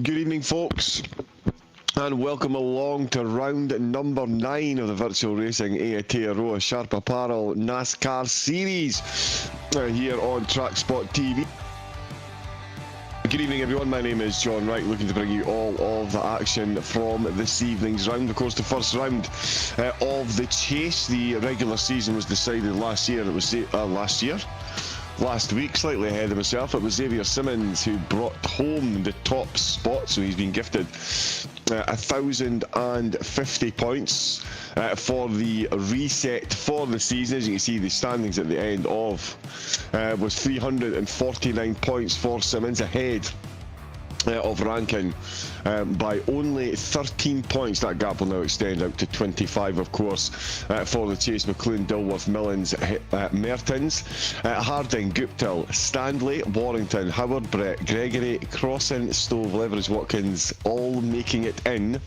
Good evening, folks, and welcome along to round number 9 of the virtual Racing Aotearoa Sharp Apparel NASCAR Series here on TrackSpotTV. Good evening, everyone. My name is John Wright, looking to bring you all of the action from this evening's round. Of course, the first round of the chase. The regular season was decided last year. It was last week, slightly ahead of myself. It was Xavier Simmons who brought home the top spot, so he's been gifted 1,050 points for the reset for the season. As you can see, the standings at the end of was 349 points for Simmons, ahead of ranking by only 13 points. That gap will now extend out to 25, of course, for the chase. McLean, Dilworth, Millens, Mertens, Harding, Guptill, Stanley, Warrington, Howard, Brett, Gregory, Crossan, Stove, Leverage, Watkins, all making it in.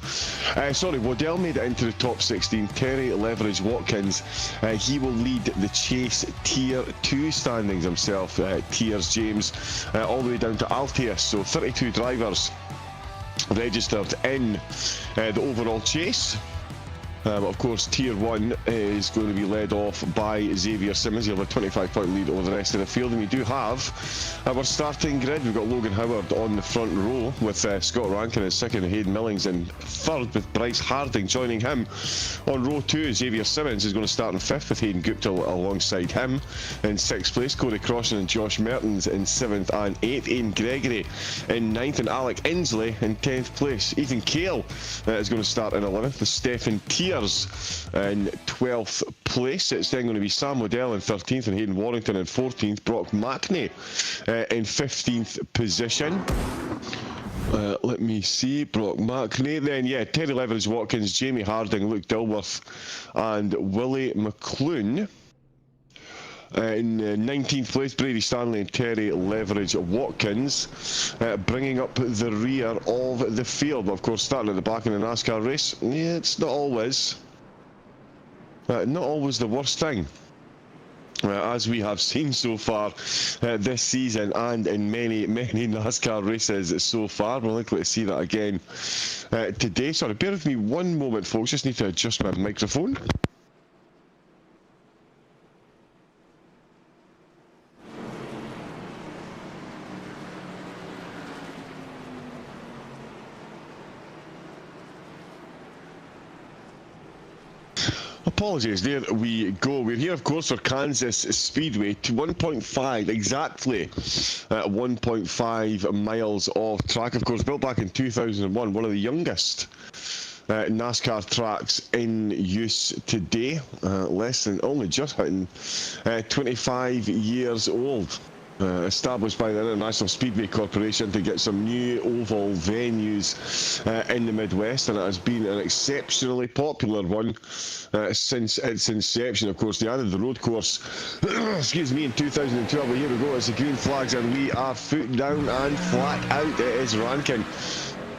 Waddell made it into the top 16. Terry, Leverage, Watkins, he will lead the chase tier 2 standings himself. Tiers James all the way down to Altius, so 32 drivers registered in the overall chase. Of course, Tier 1 is going to be led off by Xavier Simmons. He'll have a 25-point lead over the rest of the field. And we do have our starting grid. We've got Logan Howard on the front row with Scott Rankin in second, Hayden Millings in third, with Bryce Harding joining him on row 2. Xavier Simmons is going to start in 5th with Hayden Guptill alongside him. In 6th place, Corey Crossan and Josh Mertens in 7th and 8th. Ian Gregory in 9th and Alec Inslee in 10th place. Ethan Cale is going to start in 11th with Stephen Tiers in 12th place. It's then going to be Sam Waddell in 13th and Hayden Warrington in 14th. Brock Mackney in 15th position. Let me see, Brock Mackney. Then, Terry Leverage, Watkins, Jamie Harding, Luke Dilworth, and Willie McLean. In 19th place, Brady Stanley and Terry Leverage Watkins, bringing up the rear of the field. Of course, starting at the back in the NASCAR race, it's not always the worst thing. As we have seen so far this season and in many NASCAR races so far. We're likely to see that again today. Sorry, bear with me one moment, folks. Just need to adjust my microphone. Apologies, there we go. We're here, of course, for Kansas Speedway to 1.5, exactly 1.5 miles of track. Of course, built back in 2001, one of the youngest NASCAR tracks in use today. Only just hitting 25 years old. Established by the International Speedway Corporation to get some new oval venues in the Midwest, and it has been an exceptionally popular one since its inception. Of course, they added the road course excuse me, in 2012, but here we go. It's the green flags and we are foot down and flat out. It is Rankin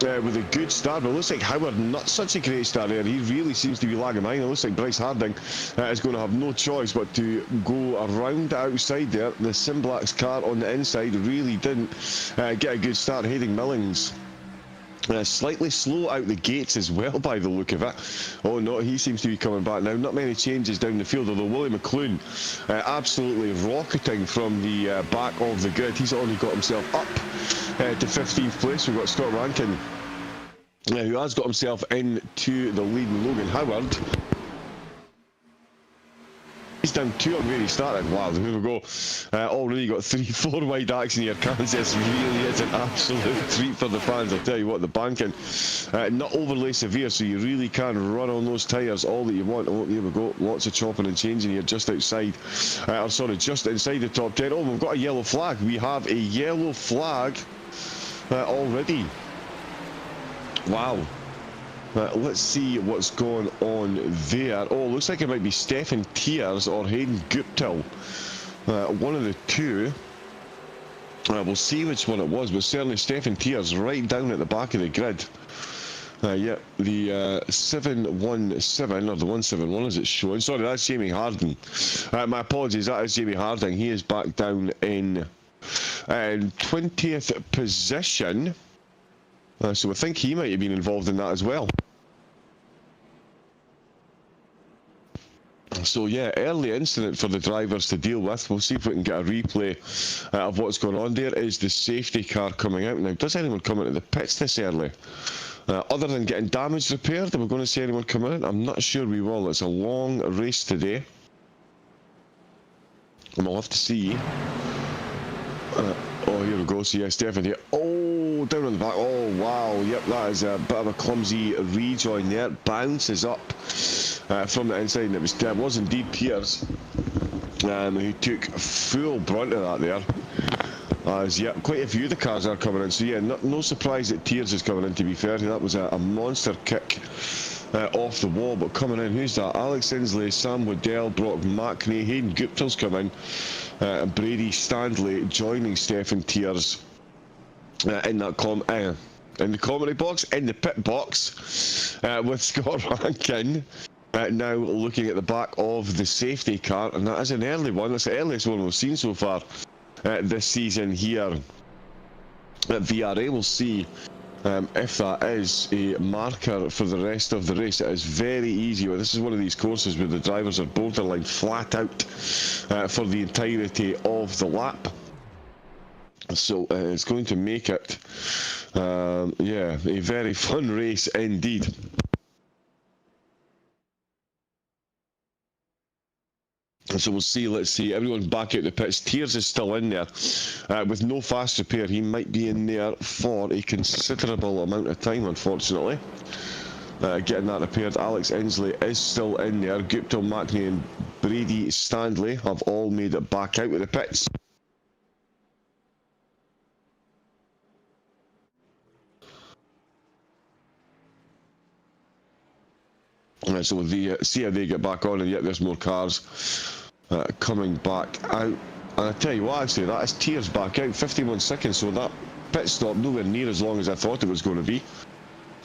with a good start, but it looks like Howard, not such a great start there. He really seems to be lagging behind. It looks like Bryce Harding is going to have no choice but to go around the outside there. The Simblac's car on the inside really didn't get a good start. Hayden Millings slightly slow out the gates as well, by the look of it. Oh no, he seems to be coming back now. Not many changes down the field, although Willie McLean absolutely rocketing from the back of the grid. He's only got himself up to 15th place. We've got Scott Rankin, who has got himself into the lead, and Logan Howard. He's done 2 on where he started. Wow, here we go. Already got 3-4 wide action here. Kansas really is an absolute treat for the fans. I'll tell you what, the banking not overly severe, so you really can run on those tyres all that you want. Oh, here we go. Lots of chopping and changing here just outside, just inside the top 10. Oh, we've got a yellow flag. We have a yellow flag already. Wow. Let's see what's going on there. Oh, looks like it might be Stephen Tiers or Hayden Guptill. One of the two. We'll see which one it was, but certainly Stephen Tiers right down at the back of the grid. The 717, or the 171 as it's showing. Sorry, that's Jamie Harding. My apologies, that is Jamie Harding. He is back down in 20th position. So I think he might have been involved in that as well. So yeah, early incident for the drivers to deal with. We'll see if we can get a replay of what's going on. There is the safety car coming out. Now, does anyone come into the pits this early? Other than getting damage repaired, are we going to see anyone come in? I'm not sure we will. It's a long race today. And we'll have to see. Oh, here we go. So yeah, Stefan here. Oh, down on the back. Oh, wow. Yep, that is a bit of a clumsy rejoin there. Bounces up from the inside. And it was indeed Piers who took full brunt of that there. As yeah, quite a few of the cars are coming in. So yeah, no surprise that Tiers is coming in, to be fair. That was a monster kick off the wall. But coming in, who's that? Alex Inslee, Sam Waddell, Brock McNey, Hayden Gupta's come in. Brady Standley joining Stefan Tiers in that in the comedy box, in the pit box, with Scott Rankin now looking at the back of the safety car, and that is an early one. That's the earliest one we've seen so far this season here at VRA. We'll see if that is a marker for the rest of the race. It is very easy. This is one of these courses where the drivers are borderline flat out for the entirety of the lap. So it's going to make it, yeah, a very fun race indeed. So we'll see, let's see, everyone's back out the pits. Tiers is still in there with no fast repair. He might be in there for a considerable amount of time, unfortunately. Getting that repaired. Alex Inslee is still in there. Gupta, McNey and Brady Standley have all made it back out of the pits. So we'll see how they get back on, and yet there's more cars coming back out. And I tell you what, actually, that is Tiers back out, 51 seconds, so that pit stop nowhere near as long as I thought it was going to be,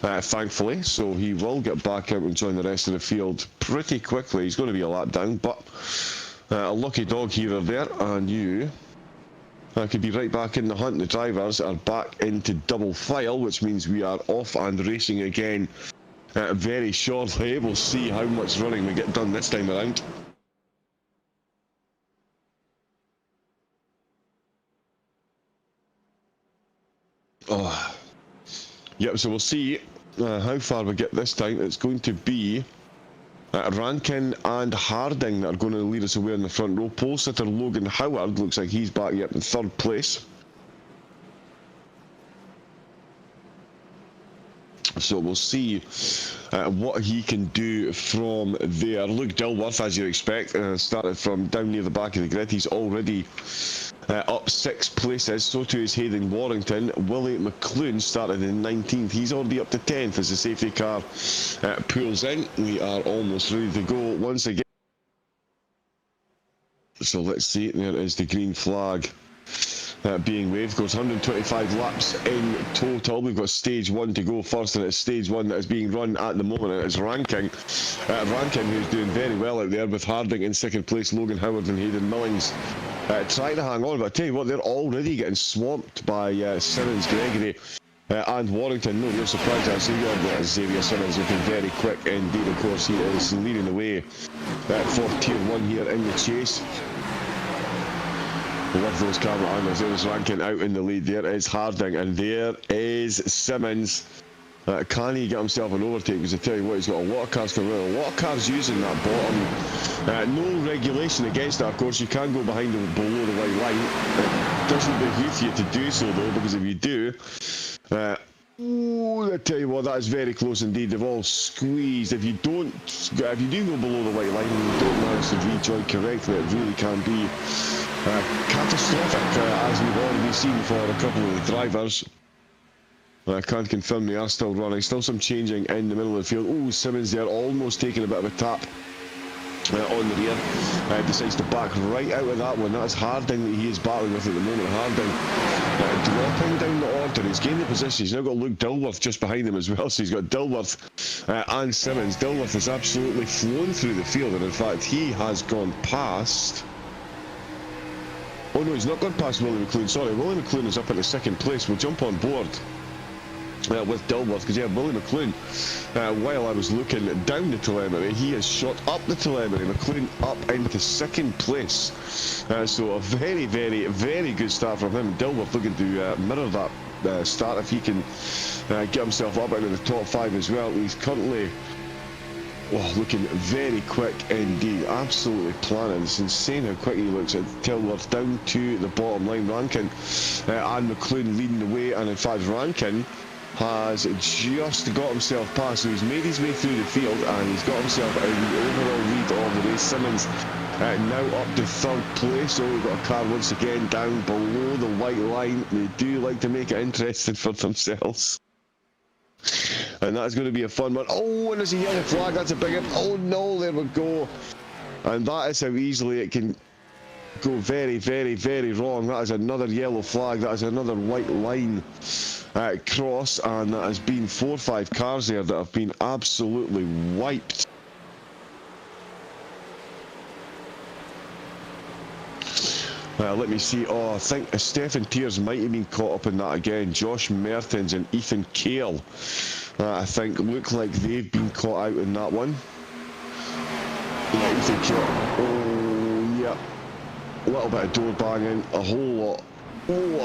thankfully. So he will get back out and join the rest of the field pretty quickly. He's going to be a lap down, but a lucky dog here or there, and you could be right back in the hunt. The drivers are back into double file, which means we are off and racing again very shortly. We'll see how much running we get done this time around. Oh, yep, so we'll see how far we get this time. It's going to be Rankin and Harding that are going to lead us away in the front row. Pole sitter Logan Howard looks like he's back yet in third place. So we'll see what he can do from there. Luke Dilworth, as you'd expect, started from down near the back of the grid. He's already up 6 places. So too is Hayden Warrington. Willie McClune started in 19th. He's already up to 10th as the safety car pulls in. We are almost ready to go once again. So let's see. There is the green flag being waved. Goes 125 laps in total. We've got stage 1 to go first, and it's stage 1 that is being run at the moment, and it's Rankin. Rankin, who's doing very well out there, with Harding in 2nd place, Logan Howard and Hayden Millings trying to hang on. But I tell you what, they're already getting swamped by Simmons, Gregory and Warrington. No real surprise, I see. Xavier Simmons looking very quick indeed. Of course, he is leading the way for tier 1 here in the chase. With those camera angles, there's Rankin out in the lead. There is Harding, and there is Simmons. Can he get himself an overtake? Because I tell you what, he's got a lot of cars coming around, a lot of cars using that bottom. No regulation against that, of course. You can go behind the below the white line. It doesn't behoove you to do so, though, because if you do, I tell you what, that is very close indeed. They've all squeezed. If you do go below the white line and you don't manage to rejoin correctly, it really can be catastrophic, as we've already seen for a couple of the drivers. I can't confirm they are still running. Still some changing in the middle of the field. Oh, Simmons there, almost taking a bit of a tap on the rear. Decides to back right out of that one. That's Harding that he is battling with at the moment. Harding dropping down the order. He's gained the position. He's now got Luke Dilworth just behind him as well. So he's got Dilworth and Simmons. Dilworth has absolutely flown through the field, and in fact he has gone past... Oh no, he's not gone past Willie McClune. Sorry, Willie McClune is up in the 2nd place. We'll jump on board with Dilworth, because Willie McLean, while I was looking down the telemetry, he has shot up the telemetry. McLean up into second place, so a very, very, very good start from him. Dilworth looking to mirror that start if he can get himself up into the top 5 as well. He's currently looking very quick indeed, absolutely planning. It's insane how quick he looks at Dilworth down to the bottom line. Rankin and McLean leading the way, and in fact Rankin has just got himself past, so he's made his way through the field and he's got himself out of the overall lead of the race. Simmons now up to 3rd place. So we've got a car once again down below the white line. They do like to make it interesting for themselves, and that's going to be a fun one. Oh, and there's a yellow flag. That's a big hit. Oh no, there we go. And that is how easily it can go very, very, very wrong. That is another yellow flag. That is another white line cross, and that has been 4 or 5 cars there that have been absolutely wiped. Let me see. Oh, I think Stefan Tiers might have been caught up in that again. Josh Mertens and Ethan Kale, I think, look like they've been caught out in that one. Yeah, Ethan Kale. Oh, yeah. A little bit of door banging, a whole lot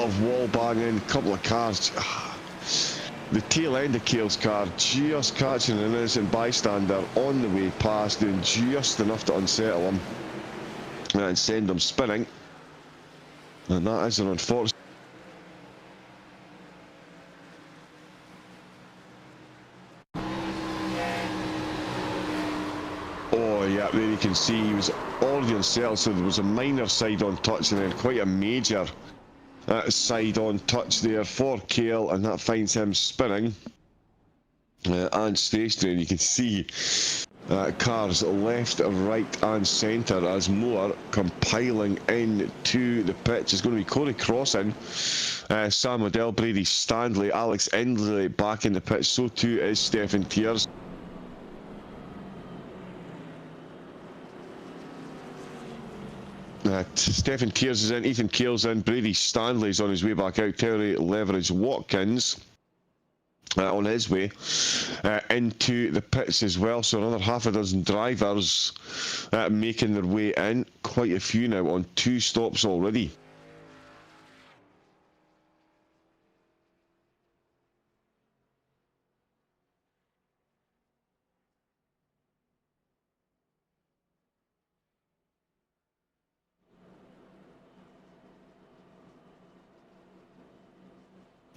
of wall banging, a couple of cars. The tail end of Kale's car just catching an innocent bystander on the way past, doing just enough to unsettle him and send him spinning. And that is an unfortunate. Oh yeah, there you can see he was already unsettled, so there was a minor side-on touch and then quite a major side-on touch there for Kale, and that finds him spinning and stationary. And you can see cars left, right and centre as more compiling into the pitch. It's going to be Corey Crossan, Sam Waddell, Brady Stanley, Alex Endley back in the pitch. So too is Stefan Tiers. Stefan Tiers is in, Ethan Kale's in, Brady Stanley's on his way back out, Terry Leverage Watkins on his way into the pits as well. So another half a dozen drivers making their way in, quite a few now on 2 stops already.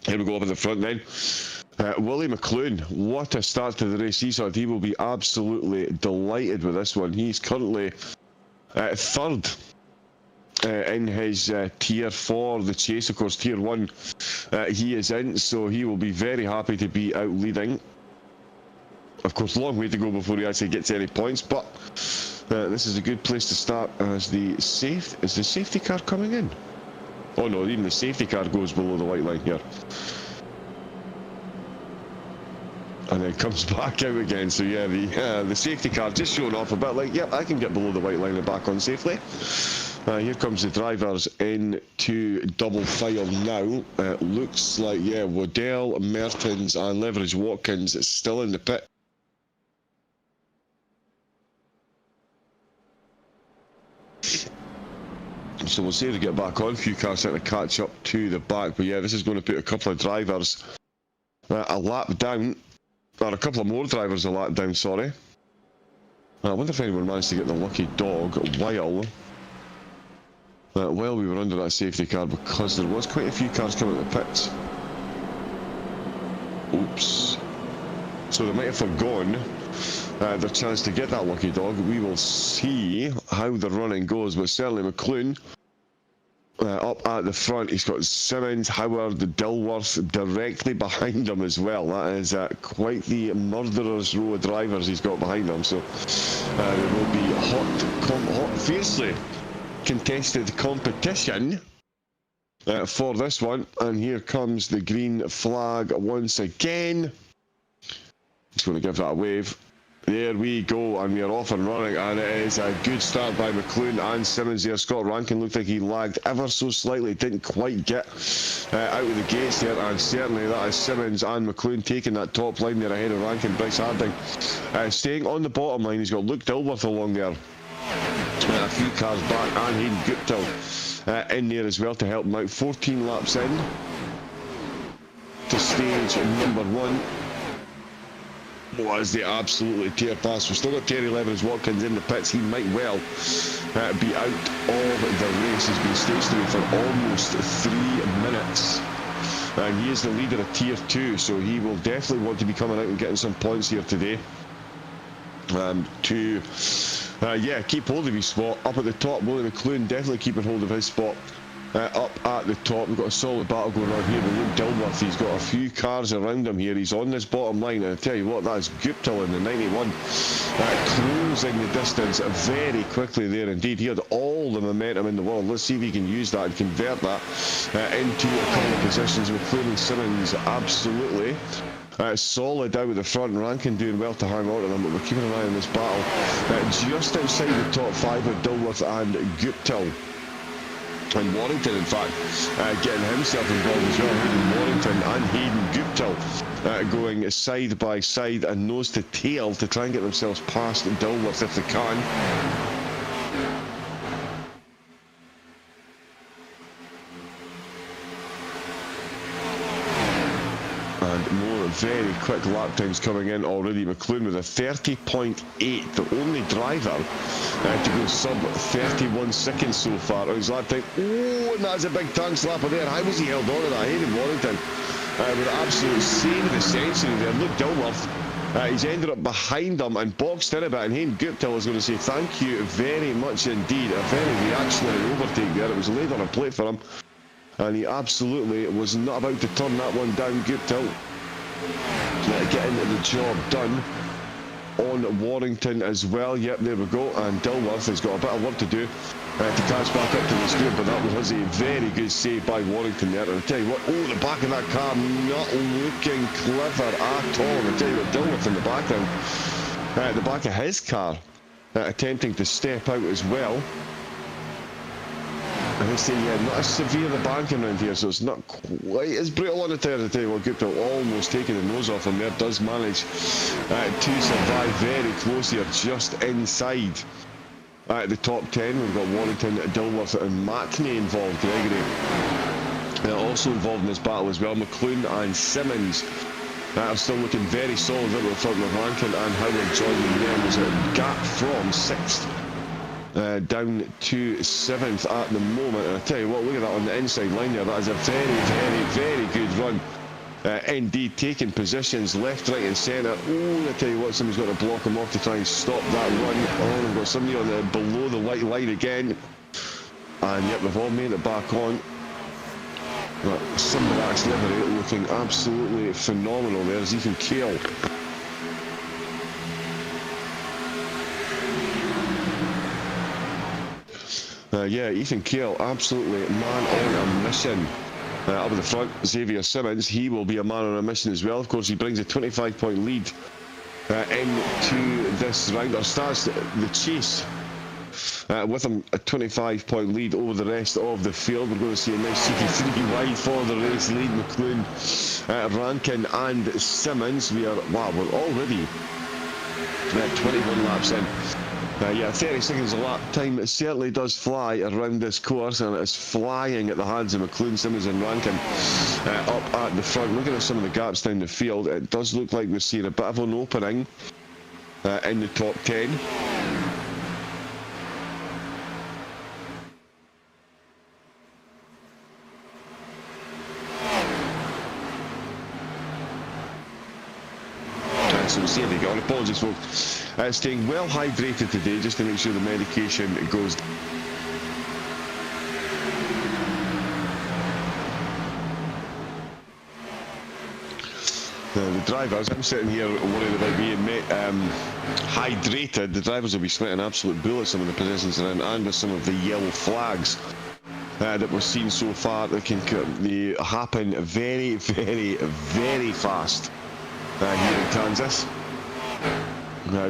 Here we go up in the front then. Willie McLean, what a start to the race he's had. He will be absolutely delighted with this one. He's currently 3rd in his tier for the chase. Of course, tier 1 he is in, so he will be very happy to be out leading. Of course, long way to go before he actually gets any points, but this is a good place to start as is the safety car coming in? Oh no, even the safety car goes below the white line here. And then comes back out again. So yeah, the safety car just showing off a bit like, yep, I can get below the white line and back on safely. Here comes the drivers into double file now. Looks like, yeah, Waddell, Mertens and Leverage Watkins still in the pit. So we'll see if they get back on. A few cars trying to catch up to the back, but yeah, this is going to put a couple of drivers a lap down, or a couple of more drivers a lap down, sorry. I wonder if anyone managed to get the lucky dog while we were under that safety car, because there was quite a few cars coming to the pits. Oops. So they might have forgone their chance to get that lucky dog. We will see how the running goes, but certainly McLean up at the front. He's got Simmons, Howard, Dilworth directly behind him as well. That is quite the murderer's row of drivers he's got behind him. So there will be hot, fiercely contested competition for this one. And here comes the green flag once again. Just going to give that a wave. There we go, and we are off and running, and it is a good start by McLoone and Simmons there. Scott Rankin looked like he lagged ever so slightly, didn't quite get out of the gates there, and certainly that is Simmons and McLoone taking that top line there ahead of Rankin. Bryce Harding staying on the bottom line. He's got Luke Dilworth along there, a few cars back, and Hayden Guptill in there as well to help him out. 14 laps in to stage number 1. Was they absolutely tear past. We've still got Terry Levens-Watkins in the pits. He might well be out of the race. He's been stationary for almost 3 minutes. And he is the leader of Tier 2, so he will definitely want to be coming out and getting some points here today. Yeah, keep hold of his spot. Up at the top, Willie McLoone definitely keeping hold of his spot. Up at the top, we've got a solid battle going on here with Luke Dilworth. He's got a few cars around him here. He's on this bottom line, and I tell you what, that is Guptill in the 91, closing the distance very quickly there indeed. He had all the momentum in the world. Let's see if he can use that and convert that into a couple of positions. McLoone and Simmons absolutely solid out at the front. Rankin doing well to hang on to them, but we're keeping an eye on this battle. Just outside the top 5 with Dilworth and Guptill. And Warrington, in fact, getting himself involved as well. Hayden Warrington and Hayden Guptill going side by side and nose to tail to try and get themselves past Dilworth if they can. Very quick lap times coming in already. McLoone with a 30.8, the only driver to go sub 31 seconds so far on his lap time. Oh, and that's a big tongue slapper there. How was he held on to that? Hayden Warrington with absolutely saved the century there. Look, Dilworth, he's ended up behind him and boxed in a bit, and Hayden Guptill is going to say thank you very much indeed. A very reactionary overtake there. It was laid on a plate for him, and he absolutely was not about to turn that one down. Guptill getting the job done on Warrington as well. Yep, there we go. And Dilworth has got a bit of work to do to catch back up to the speed, but that was a very good save by Warrington there. And I tell you what, oh, the back of that car not looking clever at all. And I tell you what, Dilworth in the background, the back of his car, attempting to step out as well. And they say, yeah, not as severe the banking around here, so it's not quite as brutal on the tire. I tell you what, Guptill almost taking the nose off him there, does manage to survive very close here, just inside the top 10. We've got Warrington, Dilworth and Mackney involved. Gregory also involved in this battle as well. McLoone and Simmons are still looking very solid at the front of Rankin and Howard joining them. There's a gap from 6th down to 7th at the moment. And I tell you what, look at that on the inside line there. That is a very, very, very good run. Indeed, taking positions left, right and centre. Oh, I tell you what, somebody's got to block him off to try and stop that run. Oh, we've got somebody on the below the white line again. And yep, they've all made it back on. Simbalac's livery looking absolutely phenomenal. There's Ethan Cale. Yeah, Ethan Cale, absolutely man on a mission. Up at the front, Xavier Simmons, he will be a man on a mission as well. Of course, he brings a 25-point lead into this round, or starts the chase with him, a 25-point lead over the rest of the field. We're going to see a nice CT3 wide for the race lead. McLoone, Rankin and Simmons. We're already 21 laps in. Yeah, 30 seconds a lap time. It certainly does fly around this course, and it's flying at the hands of McLoone, Simmons and Rankin up at the front. Looking at some of the gaps down the field, it does look like we're seeing a bit of an opening in the top 10. So we'll see how they go on. Apologies, folks. Staying well hydrated today just to make sure the medication goes. The drivers, I'm sitting here worried about being hydrated. The drivers will be sweating absolute bullets some of the positions around, and with some of the yellow flags that we've seen so far. They happen very, very, very fast here in Kansas.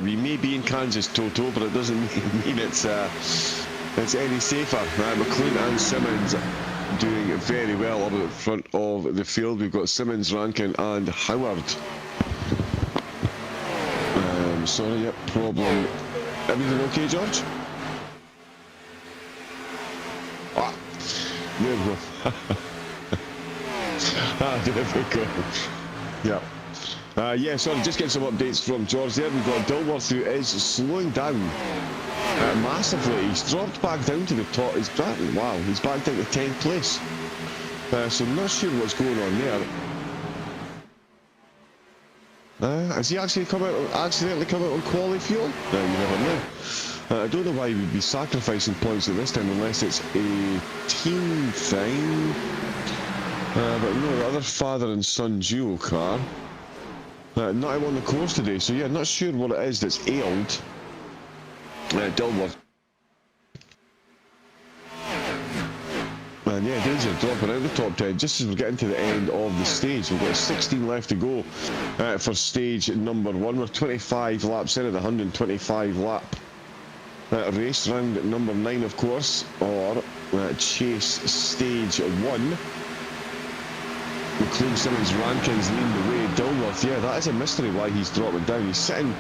We may be in Kansas, Toto, but it doesn't mean it's any safer. McLean and Simmons doing very well up at the front of the field. We've got Simmons, Rankin and Howard. Sorry, yep, problem. Everything okay, George? Ah, there we go. There we go. Yeah. Yeah, sorry, just getting some updates from George there. We've got Dilworth, who is slowing down massively. He's dropped back down to the top. He's back, wow, he's back down to 10th place. So I'm not sure what's going on there. Has he actually accidentally come out on quality fuel? No, you never know. I don't know why we'd be sacrificing points at this time unless it's a team thing. But no, the other father and son duo car. Not on the course today, so yeah, not sure what it is that's ailed Dilworth. And yeah, Danger dropping out of the top 10 just as we're getting to the end of the stage. We've got 16 left to go for stage number 1. We're 25 laps in at the 125 lap race. Round number 9, of course, or chase stage 1. McLean, Simmons, Rankin's leading the way. Dilworth, yeah, that is a mystery why he's dropping down. He's sitting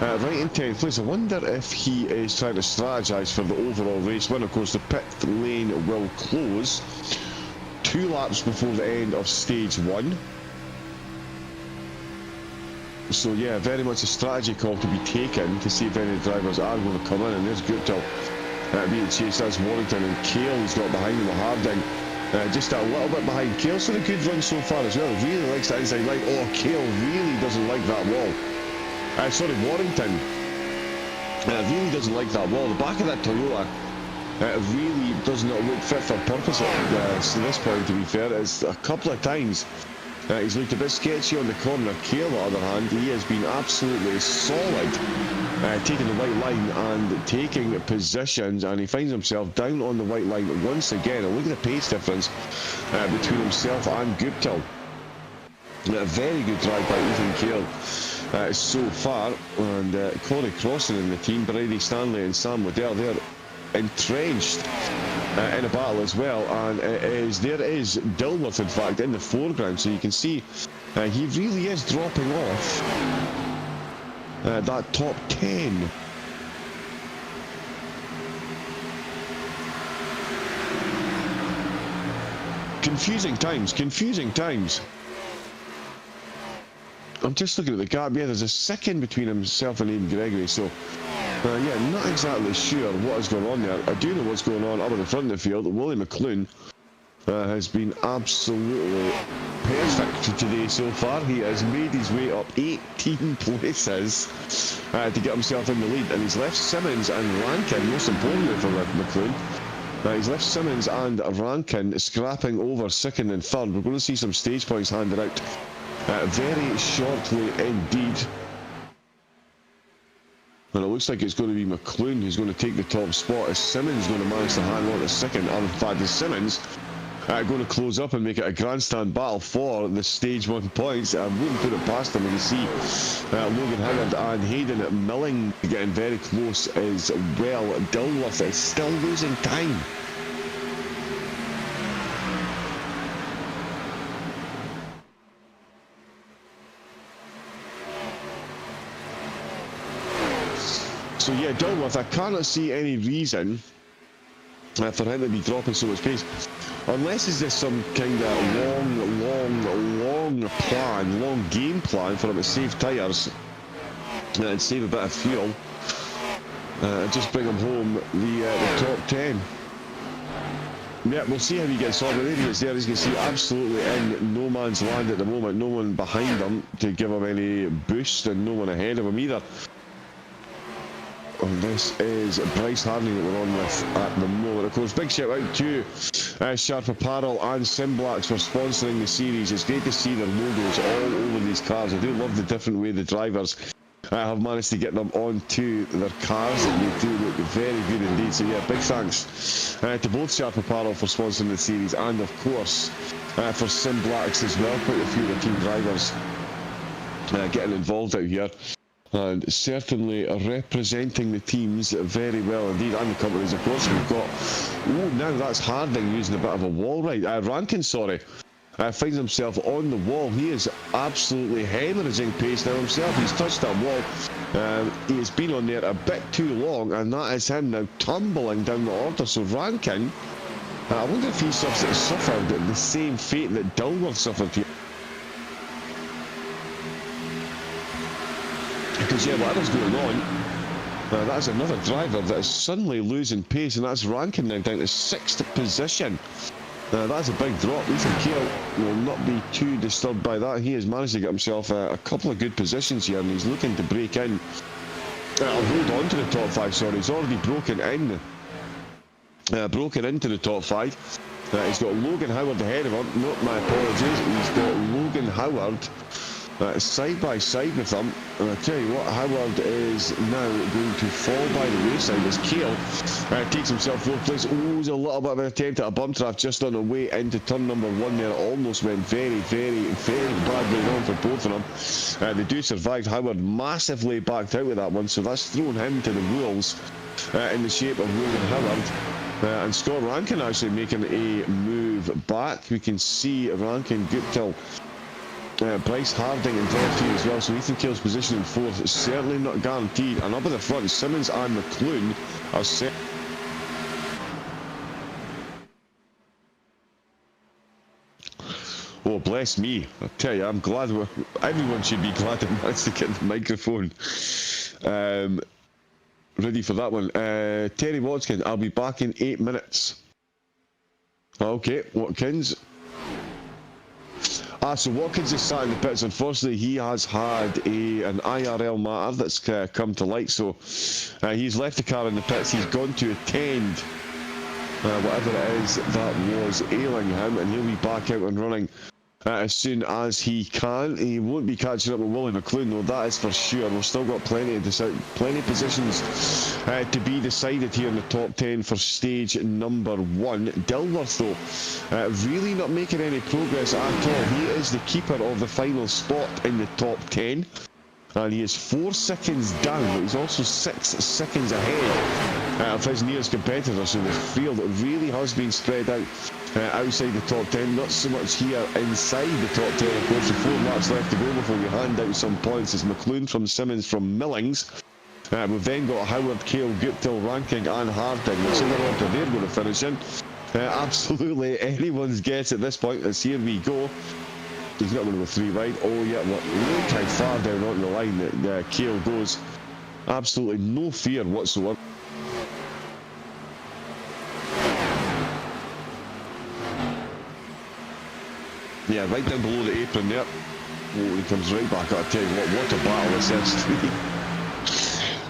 right in 10th place. I wonder if he is trying to strategise for the overall race win. Of course, the pit lane will close 2 laps before the end of stage 1. So yeah, very much a strategy call to be taken to see if any drivers are going to come in. And there's Guptill being chased. That's Warrington and Cale. He's got behind him with Harding. Just a little bit behind. Cale's had a good run so far as well. Really likes that inside line. Oh, Cale really doesn't like that wall. Sorry, Warrington really doesn't like that wall. The back of that Toyota really does not look fit for purpose at this point, to be fair. It's a couple of times he's looked a bit sketchy on the corner. Cale, on the other hand, he has been absolutely solid, taking the white line and taking positions, and he finds himself down on the white line once again. And look at the pace difference between himself and Guptill. A very good drive by Ethan Cale so far, and Corey Crossan in the team, Brady Stanley and Sam Waddell, they're entrenched in a battle as well. And there is Dilworth, in fact, in the foreground, so you can see he really is dropping off that top 10. Confusing times. I'm just looking at the gap. Yeah, there's a second between himself and Aidan Gregory, so yeah, not exactly sure what is going on there. I do know what's going on up at the front of the field. Willie McLean has been absolutely perfect today so far. He has made his way up 18 places to get himself in the lead, and he's left Simmons and Rankin, most importantly for McLean. He's left Simmons and Rankin scrapping over second and third. We're going to see some stage points handed out very shortly indeed. And it looks like it's going to be McLean who's going to take the top spot, as Simmons going to manage to hang on to second. And in fact, Simmons going to close up and make it a grandstand battle for the stage 1 points. I wouldn't put it past them. You can see Logan Howard and Hayden Milling getting very close as well. Dilworth is still losing time. So yeah, Dilworth, I cannot see any reason for him to be dropping so much pace. Unless it's just some kind of long plan, long game plan for him to save tyres and save a bit of fuel. And just bring him home the top 10. Yeah, we'll see how he gets on. There he is there. As you can see, absolutely in no man's land at the moment. No one behind him to give him any boost, and no one ahead of him either. And this is Bryce Harney that we're on with at the moment. Of course, big shout out to Sharp Apparel and Simblacks for sponsoring the series. It's great to see their logos all over these cars. I do love the different way the drivers have managed to get them onto their cars, and they do look very good indeed. So yeah, big thanks to both Sharp Apparel for sponsoring the series, and of course for Simblacks as well. Quite a few of the team drivers getting involved out here. And certainly representing the teams very well indeed, and the companies, of course. We've got, oh, now that's Harding using a bit of a wall right. Rankin, sorry. Finds himself on the wall. He is absolutely hemorrhaging pace now himself. He's touched that wall. He has been on there a bit too long, and that is him now tumbling down the order. So Rankin, I wonder if he suffered the same fate that Dilworth suffered here. Because yeah, whatever's going on, that's another driver that is suddenly losing pace, and that's Rankin now down to 6th position. That's a big drop. Ethan Keel will not be too disturbed by that. He has managed to get himself a couple of good positions here, and he's looking to break in. I'll hold on to the top 5, sorry. He's already broken in. Broken into the top 5. He's got Logan Howard ahead of him. No, my apologies. He's got Logan Howard side by side with them, and I tell you what, Howard is now going to fall by the wayside as Keel takes himself 4th place. Oh, there's a little bit of an attempt at a bump draft just on the way into turn number 1 there. Almost went very, very, very badly wrong for both of them. They do survive. Howard massively backed out with that one, so that's thrown him to the wolves in the shape of Logan Howard. And Scott Rankin actually making a move back. We can see Rankin, Guptill, Bryce Harding in 3rd here as well, so Ethan Keel's position in 4th is certainly not guaranteed. And up at the front, Simmons and McClune are set. Oh, bless me. I tell you, I'm glad everyone should be glad I managed to get the microphone ready for that one. Terry Watkins, I'll be back in 8 minutes. Okay, Watkins. So Watkins is sat in the pits. Unfortunately, he has had an IRL matter that's come to light, so he's left the car in the pits. He's gone to attend whatever it is that was ailing him, and he'll be back out and running as soon as he can. He won't be catching up with Willie McClune, though, that is for sure. We've still got plenty of positions to be decided here in the top 10 for stage number 1. Dilworth, though, really not making any progress at all. He is the keeper of the final spot in the top 10. And he is 4 seconds down, but he's also 6 seconds ahead of his nearest competitor. So the field really has been spread out outside the top 10, not so much here inside the top 10. Of course, the 4 laps left to go before we hand out some points. It's McClune from Simmons from Millings. We've then got Howard, Kale, Guptill, Rankin and Harding. Whichever order they're going to finish in. Absolutely anyone's guess at this point, as here we go. He's not going to go 3 wide. Oh yeah, look how far down on the line that Kale goes. Absolutely no fear whatsoever. Yeah, right down below the apron there. Oh, he comes right back. I'll tell you what a battle this is.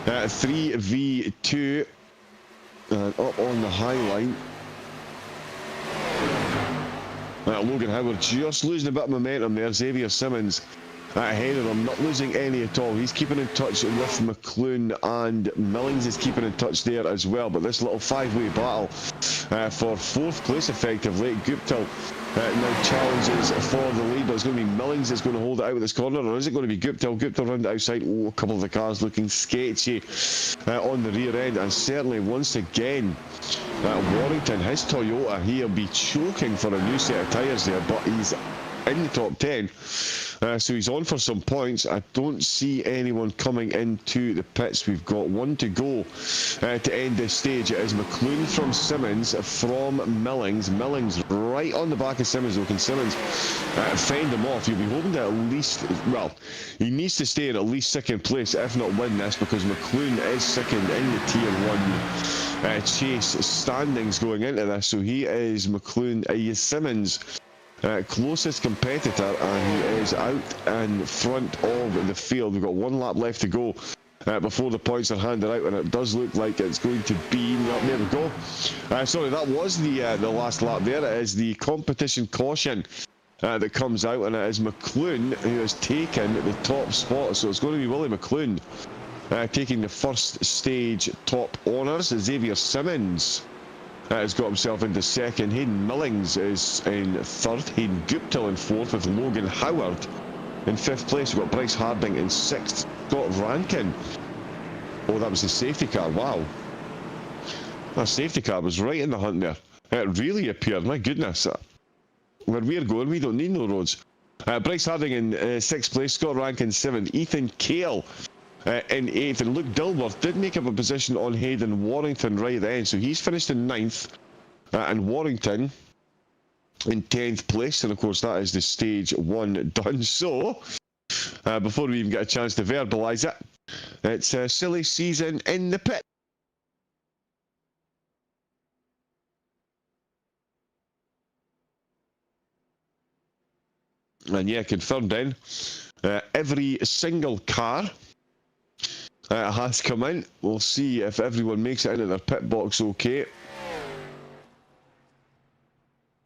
3v2. And up on the high line. Logan Howard just losing a bit of momentum there. Xavier Simmons ahead of him, not losing any at all. He's keeping in touch with McClune, and Millings is keeping in touch there as well. But this little 5-way battle for 4th place effectively. Guptill now challenges for the lead, but it's going to be Millings that's going to hold it out with this corner, or is it going to be Guptill? Guptill round the outside. Oh, a couple of the cars looking sketchy on the rear end, and certainly once again Warrington, his Toyota, he'll be choking for a new set of tyres there, but he's in the top 10. So he's on for some points. I don't see anyone coming into the pits. We've got 1 to go to end this stage. It is McClune from Simmons from Millings. Millings right on the back of Simmons, though. Can Simmons fend him off? He'll be hoping to at least, well, he needs to stay in at least 2nd place, if not win this, because McClune is 2nd in the Tier 1 chase standings going into this. So he is McClune, he is Simmons' closest competitor, and he is out in front of the field. We've got 1 lap left to go before the points are handed out, and it does look like it's going to be, there we go. Sorry, that was the last lap there. It is the competition caution that comes out, and it is McClune who has taken the top spot. So it's going to be Willie McClune taking the first stage top honours. Xavier Simmons has got himself into 2nd. Hayden Millings is in 3rd. Hayden Guptill in 4th, with Logan Howard in 5th place. We've got Bryce Harding in 6th. Scott Rankin. Oh, that was the safety car. Wow. That safety car was right in the hunt there. It really appeared. My goodness. Where we're going, we don't need no roads. Bryce Harding in 6th place, Scott Rankin 7th, Ethan Cale in 8th, and Luke Dilworth did make up a position on Hayden Warrington right at the end, so he's finished in 9th, and Warrington in 10th place, and of course that is the stage 1 done. So, before we even get a chance to verbalise it, it's a silly season in the pit. And yeah, confirmed in. Every single car has come in. We'll see if everyone makes it into their pit box okay.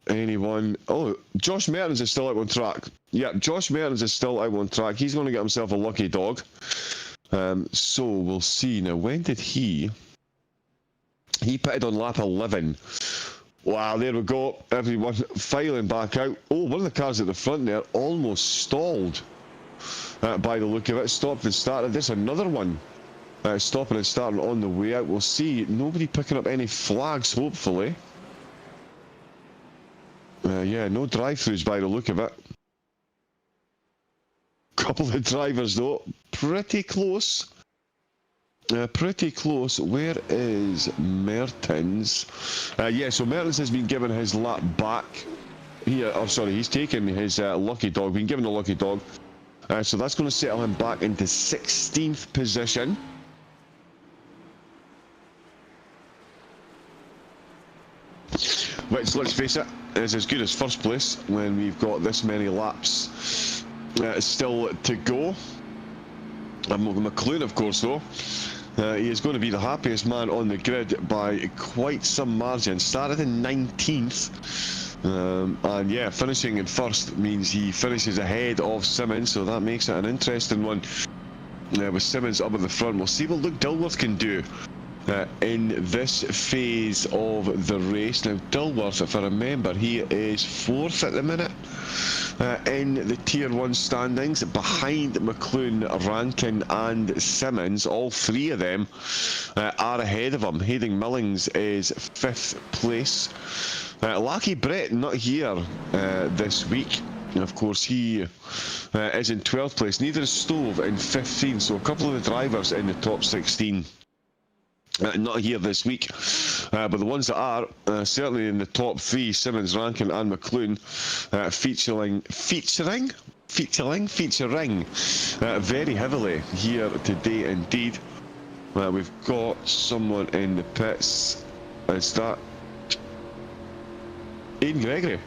Anyone? Oh, Josh Mertens is still out on track. Yeah, Josh Mertens is still out on track. He's going to get himself a lucky dog. So we'll see. Now, when did he pitted on lap 11. Wow, there we go. Everyone filing back out. Oh, one of the cars at the front there almost stalled. By the look of it, stopped and started. There's another one stopping and starting on the way out. We'll see. Nobody picking up any flags, hopefully. Yeah, no drive-thrus by the look of it. Couple of drivers though, pretty close. Pretty close. Where is Mertens? Yeah, so Mertens has been given his lap back. He's taken his lucky dog, been given a lucky dog. So that's going to settle him back into 16th position. Which, let's face it, is as good as first place when we've got this many laps still to go. McLaren, of course, though, he is going to be the happiest man on the grid by quite some margin. Started in 19th. And yeah, finishing in first means he finishes ahead of Simmons, so that makes it an interesting one. With Simmons up at the front, we'll see what Luke Dilworth can do in this phase of the race. Now, Dilworth, if I remember, he is 4th at the minute in the Tier 1 standings, behind McLaren, Rankin and Simmons. All three of them are ahead of him. Hayden Millings is 5th place. Lucky Brett not here this week. And of course, he is in 12th place. Neither is Stove in 15th. So a couple of the drivers in the top 16 not here this week. But the ones that are certainly in the top 3, Simmons, Rankin and McLaren, featuring very heavily here today indeed. We've got someone in the pits. Is that Aidan Gregory?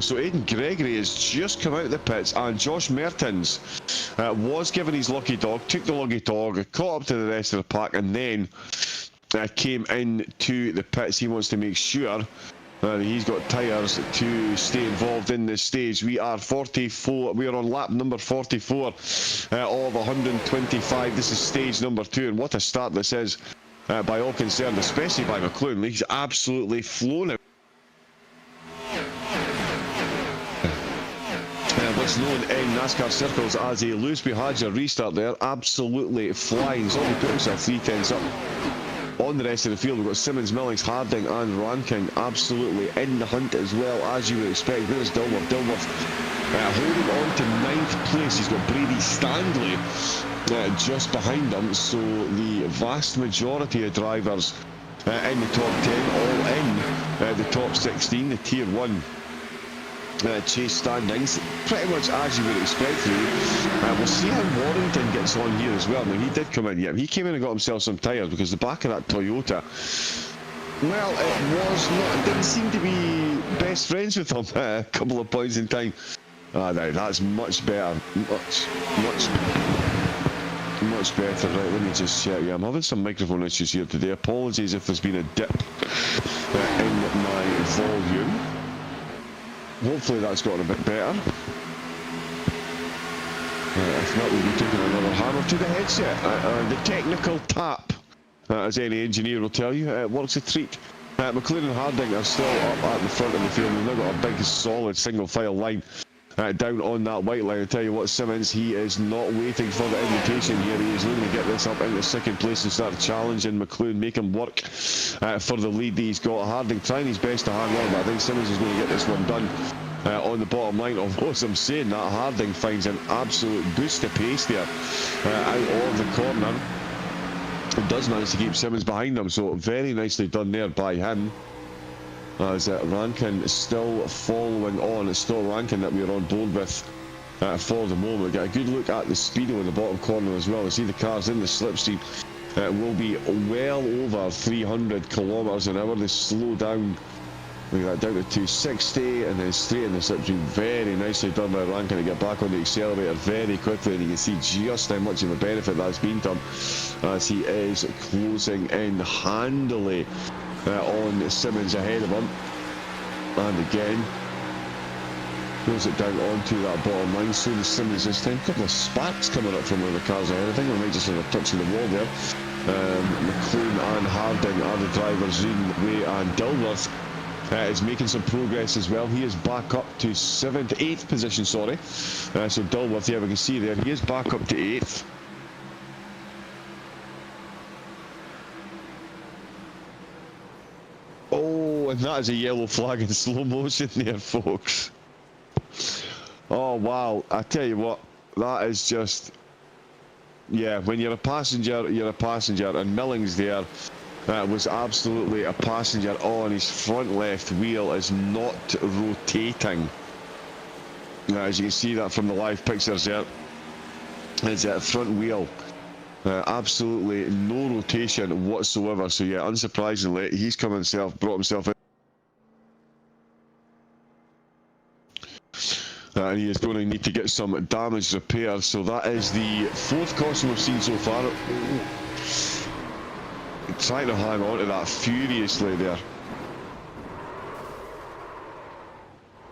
So Aidan Gregory has just come out of the pits, and Josh Mertens was given his lucky dog, took the lucky dog, caught up to the rest of the pack, and then came into the pits. He wants to make sure that he's got tyres to stay involved in this stage. We are 44. We are on lap number 44 of 125. This is stage number 2, and what a start this is by all concerned, especially by McLaren. He's absolutely flown it. What's known in NASCAR circles as a Lewis Hadja restart there, absolutely flying. He's already put himself 3/10 up on the rest of the field. We've got Simmons, Millings, Harding and Rankin absolutely in the hunt as well, as you would expect. There's Dilworth. Dilworth holding on to 9th place. He's got Brady Stanley just behind him, so the vast majority of drivers in the top 10, all in the top 16, the Tier 1 chase standings, pretty much as you would expect really. We'll see how Warrington gets on here as well. Now, he did come in, yeah, he came in and got himself some tyres, because the back of that Toyota, well, it didn't seem to be best friends with him a couple of points in time. No, that's much better, much better. Right, let me just check. Yeah, I'm having some microphone issues here today. Apologies if there's been a dip in my volume. Hopefully that's gotten a bit better. If not, we'll be taking another hammer to the headset. The technical tap, as any engineer will tell you, works a treat. McLaren and Harding are still up at the front of the field. We've now got a big, solid single file line down on that white line. I tell you what, Simmons, he is not waiting for the invitation here. He is looking to get this up into second place and start challenging McLoone, make him work for the lead that he's got. Harding trying his best to hang on, but I think Simmons is going to get this one done on the bottom line. Although, as I'm saying that, Harding finds an absolute boost of pace there out of the corner. It does manage to keep Simmons behind him, so very nicely done there by him. As Rankin is still following on. It's still Rankin that we're on board with for the moment. Get a good look at the Speedway in the bottom corner as well. You see the cars in the slipstream will be well over 300 kilometers an hour. They slow down, look at that, down to 260 and then straight in the slipstream. Very nicely done by Rankin to get back on the accelerator very quickly, and you can see just how much of a benefit that's been to him as he is closing in handily on Simmons ahead of him. And again throws it down onto that bottom line. So the Simmons this time. A couple of sparks coming up from one of the cars ahead. I think we might just have a touch in the wall there. McLoone and Harding are the drivers leading the way, and Dilworth is making some progress as well. He is back up to 8th position, sorry. So Dilworth, yeah, we can see there, he is back up to 8th. Oh, and that is a yellow flag in slow motion there, folks. Oh, wow. I tell you what, that is just... Yeah, when you're a passenger, you're a passenger. And Millings there was absolutely a passenger on. His front left wheel is not rotating. As you can see that from the live pictures there. His front wheel. Absolutely no rotation whatsoever. So yeah, unsurprisingly, he's brought himself in. And he is going to need to get some damage repaired. So that is the 4th caution we've seen so far. Trying to hang on to that furiously there.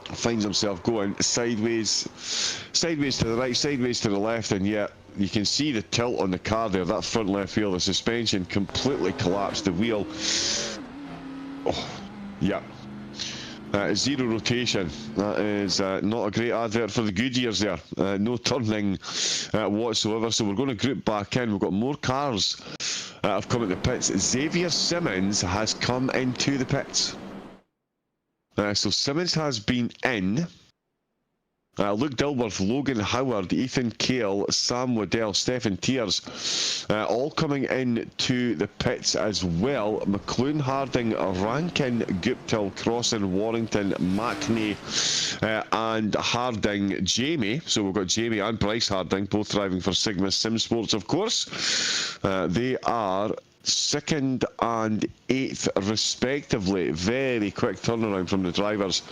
Finds himself going sideways to the right, sideways to the left, and yet you can see the tilt on the car there. That front left wheel, the suspension completely collapsed. The wheel, oh, yeah. Zero rotation. That is not a great advert for the Goodyears there. No turning whatsoever. So we're going to group back in. We've got more cars have come into the pits. Xavier Simmons has come into the pits. So Simmons has been in. Luke Dilworth, Logan Howard, Ethan Cale, Sam Waddell, Stephen Tears, all coming in to the pits as well. McLoone, Harding, Rankin, Guptill, Crossan, Warrington, Mackney, and Harding, Jamie. So we've got Jamie and Bryce Harding, both driving for Sigma Sim Sports, of course. They are 2nd and 8th respectively. Very quick turnaround from the drivers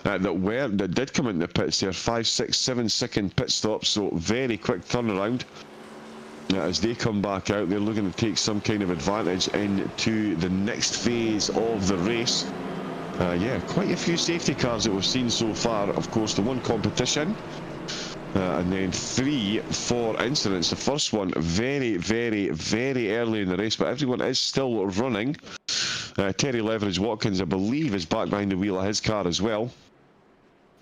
that did come into the pits there. 5, 6, 7 second pit stops, so very quick turnaround. As they come back out, they're looking to take some kind of advantage into the next phase of the race. Yeah, quite a few safety cars that we've seen so far. Of course, the 1 competition. And then 3 for incidents. The first one very, very, very early in the race, but everyone is still running. Terry Leverage Watkins, I believe, is back behind the wheel of his car as well.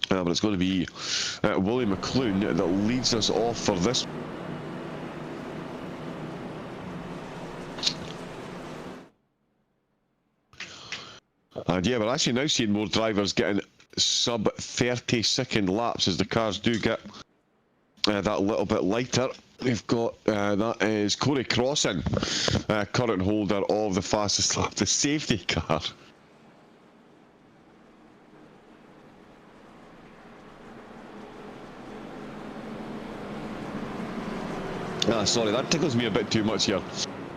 But it's going to be Willie McLoone that leads us off for this. And yeah, we're actually now seeing more drivers getting sub 30-second laps as the cars do get that little bit lighter. We've got, that is Corey Crossan, current holder of the fastest lap, the safety car. Sorry, that tickles me a bit too much here.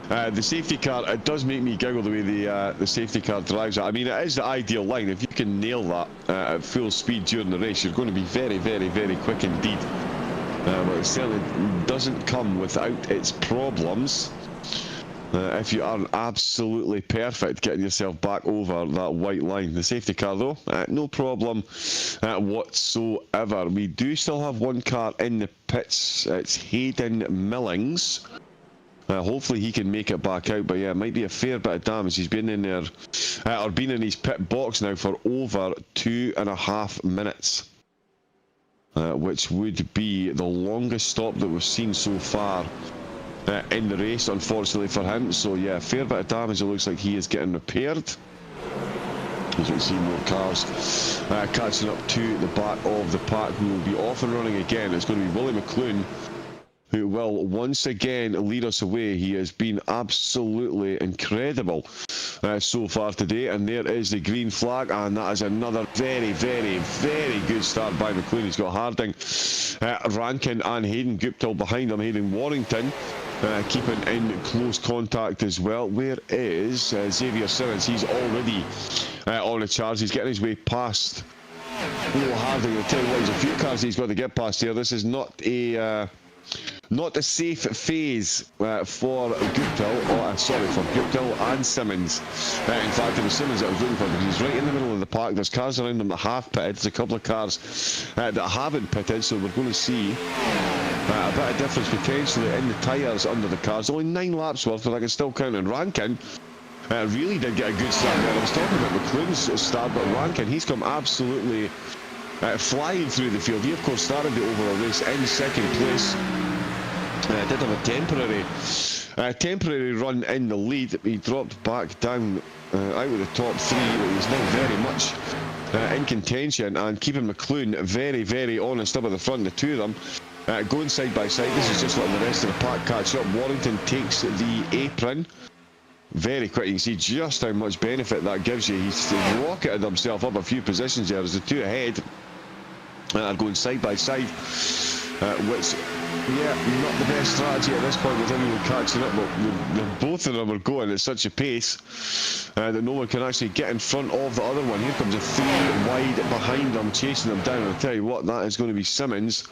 The safety car, it does make me giggle the way the safety car drives it. I mean, it is the ideal line. If you can nail that at full speed during the race, you're going to be very, very, very quick indeed. But it certainly doesn't come without its problems. If you aren't absolutely perfect getting yourself back over that white line. The safety car though, no problem whatsoever. We do still have 1 car in the pits. It's Hayden Millings. Hopefully he can make it back out, but yeah, it might be a fair bit of damage. He's been in there, or been in his pit box now for over 2.5 minutes. which would be the longest stop that we've seen so far in the race, unfortunately for him. So yeah, fair bit of damage. It looks like he is getting repaired. As you can see, more cars catching up to the back of the pack. We will be off and running again. It's going to be Willie McLoone who will once again lead us away. He has been absolutely incredible so far today. And there is the green flag, and that is another very, very, very good start by McLoone. He's got Harding, Rankin and Hayden Guptill behind him. Hayden Warrington keeping in close contact as well. Where is Xavier Simmons? He's already on a charge. He's getting his way past Harding. I'll tell you what, there's a few cars he's got to get past here. This is not a safe phase for Guptill, for Guptill and Simmons. In fact, it was Simmons that I was looking for, because he's right in the middle of the park. There's cars around him that have pitted. There's a couple of cars that haven't pitted, so we're going to see a bit of difference potentially in the tyres under the cars. Only 9 laps worth, but I can still count on Rankin. Really did get a good start there. I was talking about McLoon's start, but Rankin, he's come absolutely flying through the field. He, of course, started the overall race in second place. Did have a temporary run in the lead. He dropped back down out of the top 3, but he's now very much in contention, and keeping McLoone very, very honest up at the front. The two of them going side by side. This is just letting the rest of the pack catch up. Warrington takes the apron very quick. You can see just how much benefit that gives you. He's rocketed himself up a few positions there as the two ahead are going side by side, which, yeah, not the best strategy at this point with anyone catching up, but both of them are going at such a pace that no one can actually get in front of the other one. Here comes a 3 wide behind them, chasing them down. I'll tell you what, that is going to be Simmons.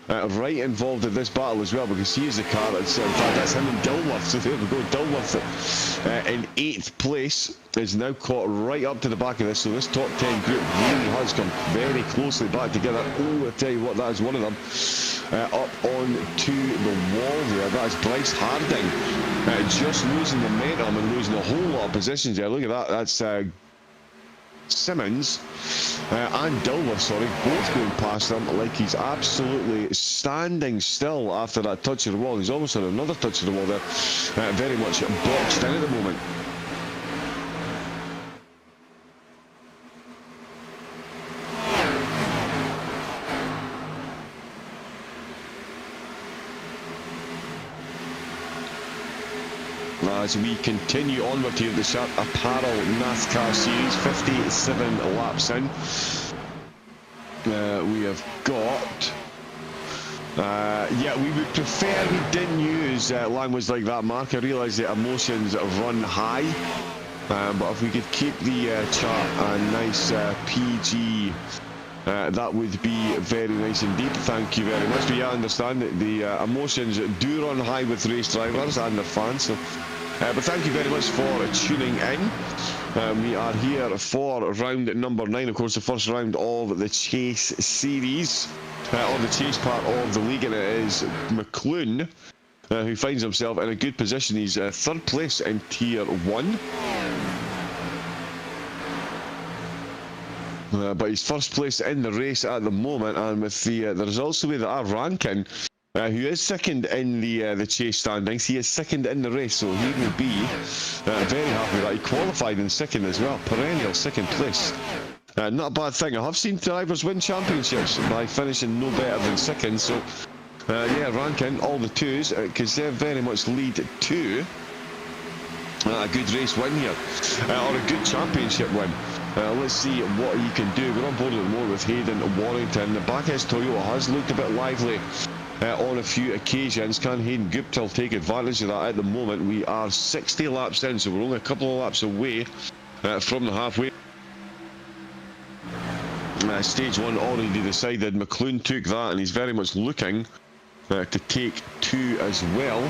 Wright involved in this battle as well, because he is the car. In fact, that's him and Dilworth. So there we go. Dilworth in 8th place is now caught right up to the back of this. So this top 10 group really has come very closely back together. Oh, I tell you what, that is one of them. Up onto the wall there. That is Bryce Harding. Just losing momentum and losing a whole lot of positions there. Look at that. That's Simmons and Dilworth, both going past him like he's absolutely standing still after that touch of the wall. He's almost on another touch of the wall there, very much boxed in at the moment. As we continue onward here, the Apparel NASCAR Series, 57 laps in. We have got... yeah, we would prefer we didn't use language like that, Mark. I realise the emotions run high, but if we could keep the chart a nice PG, that would be very nice indeed. Thank you very much. But yeah, I understand that the emotions do run high with race drivers and their fans. So, but thank you very much for tuning in. We are here for round number 9, of course, the first round of the Chase Series, or the Chase part of the league, and it is McLoone who finds himself in a good position. He's 3rd place in Tier 1. But he's 1st place in the race at the moment, and with the results the way that are ranking, who is 2nd in the chase standings, he is 2nd in the race, so he will be very happy that he qualified in 2nd as well. Perennial 2nd place. Not a bad thing. I have seen drivers win championships by finishing no better than 2nd, so yeah, ranking all the 2s, because they very much lead to a good race win here, or a good championship win. Let's see what he can do. We're on board with more with Hayden Warrington. The back-end Toyota has looked a bit lively on a few occasions. Can Hayden Guptill take advantage of that? At the moment, we are 60 laps in, so we're only a couple of laps away from the halfway. Stage 1 already decided. McLoone took that, and he's very much looking to take 2 as well,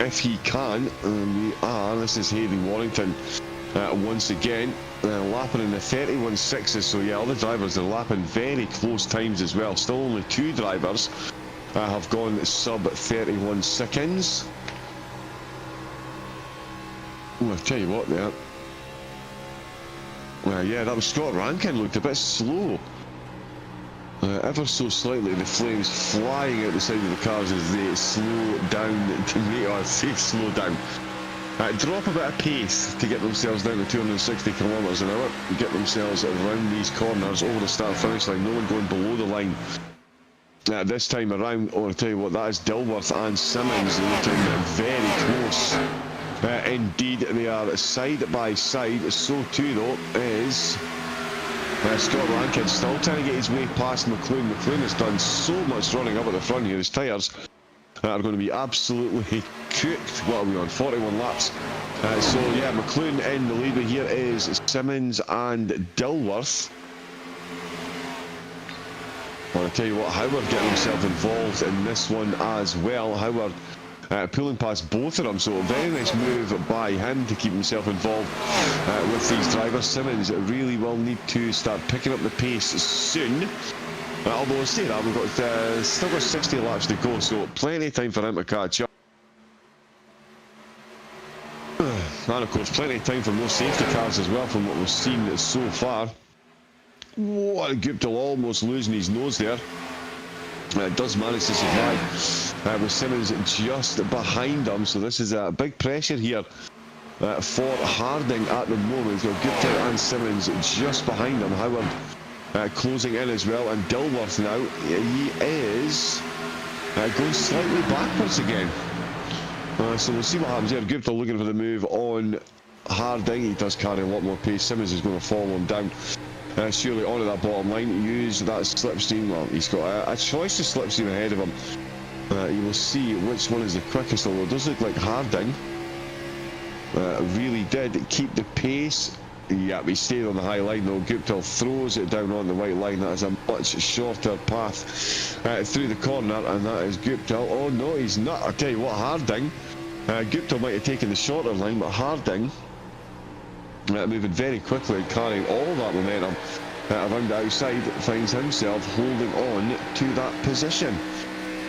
if he can. We are. This is Hayden Warrington once again, lapping in the 31.6s. So yeah, all the drivers are lapping very close times as well. Still only 2 drivers have gone sub 31 seconds. Oh, I tell you what, there. Yeah, that was Scott Rankin, looked a bit slow. Ever so slightly, the flames flying out the side of the cars as they slow down to make us say slow down. Drop a bit of pace to get themselves down to 260 kilometres an hour, get themselves around these corners over the start finish line, no one going below the line. This time around, I'll tell you what, that is Dilworth and Simmons looking very close. Indeed, they are side by side. So too, though, is Scott Rankin still trying to get his way past McLoone. McLoone has done so much running up at the front here. His tyres are going to be absolutely cooked. What are we on? 41 laps. So yeah, McLoone in the lead. Here is Simmons and Dilworth. Well, I'll tell you what, Howard getting himself involved in this one as well. Howard pulling past both of them, so a very nice move by him to keep himself involved with these drivers. Simmons really will need to start picking up the pace soon. Although I say that, we've got still got 60 laps to go, so plenty of time for him to catch up. And of course, plenty of time for more safety cars as well from what we've seen so far. Whoa, Guptill almost losing his nose there. Does manage to survive with Simmons just behind him, so this is a big pressure here for Harding at the moment. We've got Guptill and Simmons just behind him. Howard closing in as well, and Dilworth now, he is going slightly backwards again. So we'll see what happens here. Guptill looking for the move on Harding. He does carry a lot more pace. Simmons is going to follow him down. Surely onto that bottom line, use that slipstream. Well, he's got a choice of slipstream ahead of him. You will see which one is the quickest, although it does look like Harding really did keep the pace. Yeah, he stayed on the high line though. Guptill throws it down on the white line. That is a much shorter path through the corner, and that is Guptill. Oh no, he's not. I'll tell you what, Harding. Guptill might have taken the shorter line, but Harding moving very quickly and carrying all that momentum around the outside, finds himself holding on to that position.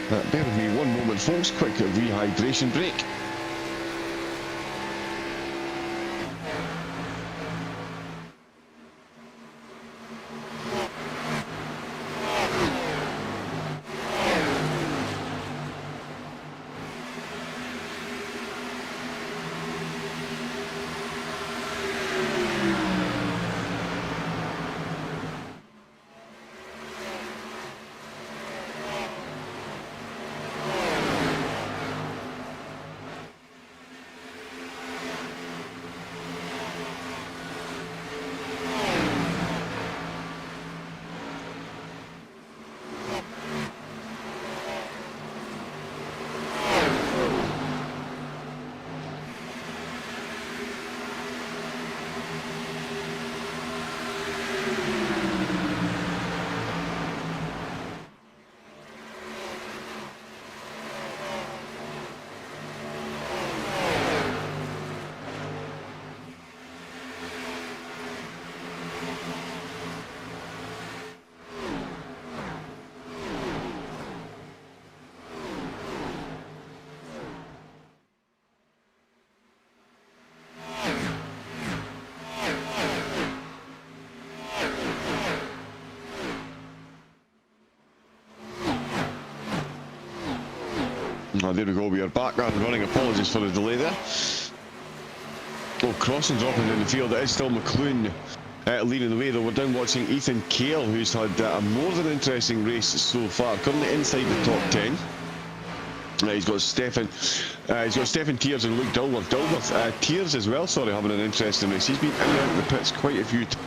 Bear with me one moment, folks. Quick rehydration break. Oh, there we go, we are back and running. Apologies for the delay there. Oh, crossing dropping in the field. It is still McLoone leading the way, though. We're down watching Ethan Cale, who's had a more than interesting race so far. Currently inside the top 10. He's got Stefan Tears and Luke Dilworth. Dilworth, Tears as well, sorry, having an interesting race. He's been in and out of the pits quite a few times.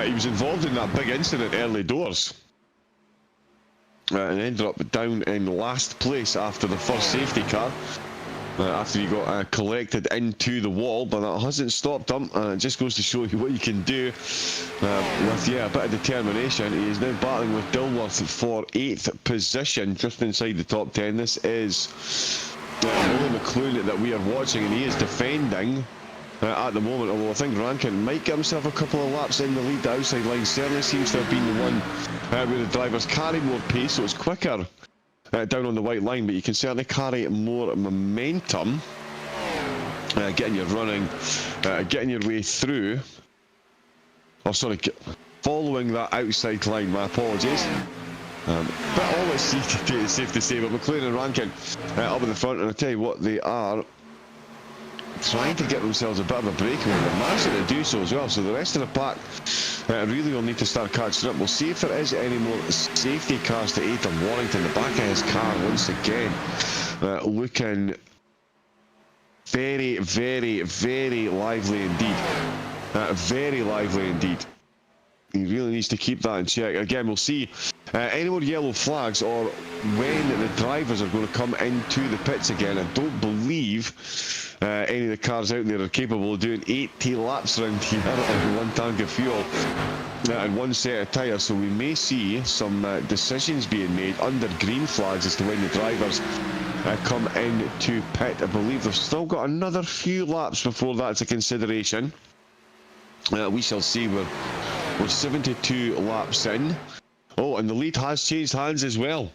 He was involved in that big incident early doors. And ended up down in last place after the first safety car. After he got collected into the wall, but that hasn't stopped him. It just goes to show you what you can do with a bit of determination. He is now battling with Dilworth for 8th position, just inside the top 10. This is Willie McLoone that we are watching, and he is defending at the moment, although I think Rankin might get himself a couple of laps in the lead. The outside line certainly seems to have been the one where the drivers carry more pace, so it's quicker down on the white line, but you can certainly carry more momentum getting your running, getting your way through. Oh, sorry, following that outside line, my apologies. But all it's safe to say, but McLaren and Rankin up in the front, and I tell you what, they are trying to get themselves a bit of a breakaway. They're managing to do so as well, so the rest of the pack really will need to start catching up. We'll see if there is any more safety cars to aid them. Warrington, the back of his car once again, looking very, very, very lively indeed. Very lively indeed. He really needs to keep that in check. Again, we'll see any more yellow flags or when the drivers are going to come into the pits again. I don't believe any of the cars out there are capable of doing 80 laps around here on one tank of fuel and one set of tyres. So we may see some decisions being made under green flags as to when the drivers come into pit. I believe they've still got another few laps before that's a consideration. We shall see. We're 72 laps in. Oh, and the lead has changed hands as well.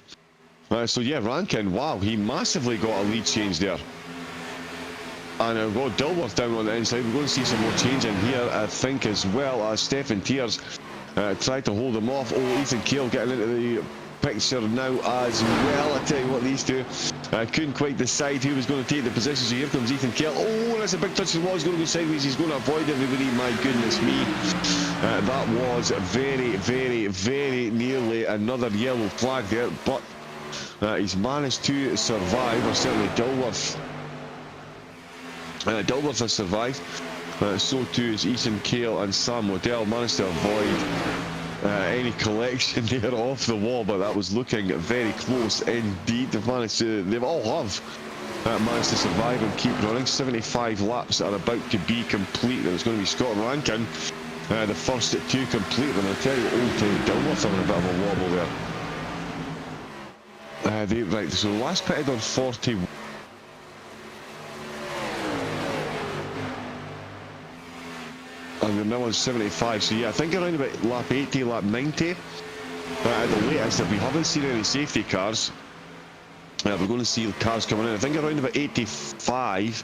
So yeah, Rankin, wow, he massively got a lead change there. And I've got Dilworth down on the inside. We're going to see some more change in here, I think, as well as Stefan Tiers tried to hold him off. Oh, Ethan Kale getting into the picture now as well. I tell you what, these two couldn't quite decide who was going to take the position. So here comes Ethan Kale. Oh, that's a big touch. The wall is going to go sideways. He's going to avoid everybody. My goodness me. That was very, very, very nearly another yellow flag there. But he's managed to survive, or certainly Dilworth. Dilworth has survived. So too is Ethan Kale and Sam Waddell. Managed to avoid any collection there off the wall, but that was looking very close indeed. They've all have managed to survive and keep running. 75 laps are about to be complete, and it's going to be Scott Rankin, the first to complete them. I tell you, old Dilworth having a bit of a wobble there. Right, so last pitted on 40. And we're now on 75, so yeah, I think around about lap 80, lap 90 at the latest. If we haven't seen any safety cars, we're going to see the cars coming in. I think around about 85,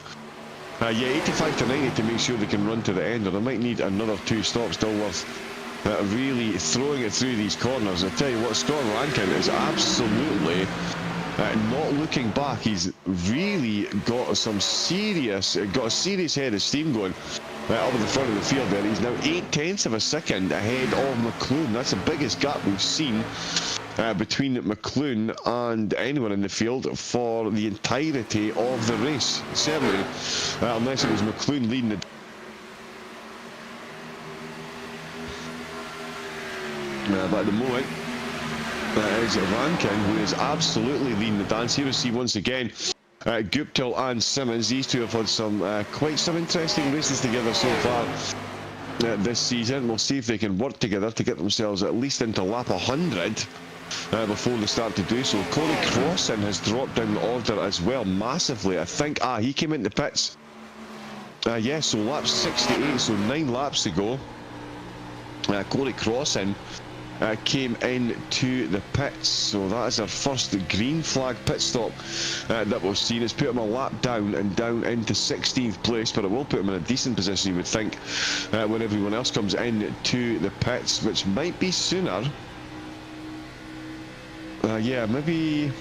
yeah, 85 to 90 to make sure they can run to the end, or they might need another 2 stops. Dilworth really throwing it through these corners. I tell you what, Scott Rankin is absolutely not looking back. He's really got a serious head of steam going. Up at the front of the field there. He's now 0.8 of a second ahead of McLoone. That's the biggest gap we've seen between McLoone and anyone in the field for the entirety of the race. Certainly, unless it was McLoone leading the... but at the moment, it's Rankin who is absolutely leading the dance. Here we see once again Guptill and Simmons. These two have had some quite some interesting races together so far this season. We'll see if they can work together to get themselves at least into lap 100 before they start to do so. Corey Crossan has dropped down the order as well massively. I think he came into pits yeah, so lap 68, so 9 laps to go. Corey Crossan came into the pits, so that is our first green flag pit stop that we've seen. It's put him a lap down and down into 16th place, but it will put him in a decent position, you would think, when everyone else comes into the pits, which might be sooner. Yeah, maybe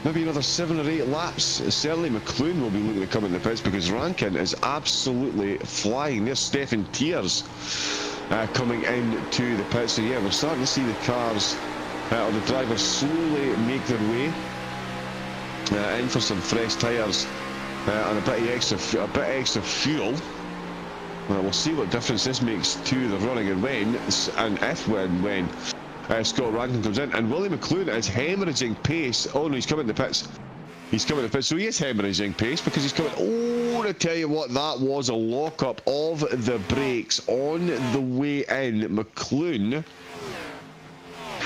another 7 or 8 laps. Certainly McLoone will be looking to come in the pits, because Rankin is absolutely flying. There's Stefan Tiers coming into the pits. So yeah, we're starting to see the cars or the drivers slowly make their way in for some fresh tyres and a bit extra fuel. We'll see what difference this makes to the running and when Scott Rankin comes in. And Willie McLoone is hemorrhaging pace. Oh no, he's coming to the pits. He's coming to the pits, so he is hemorrhaging pace because he's coming. Oh, I tell you what, that was a lock-up of the brakes on the way in. McLoone.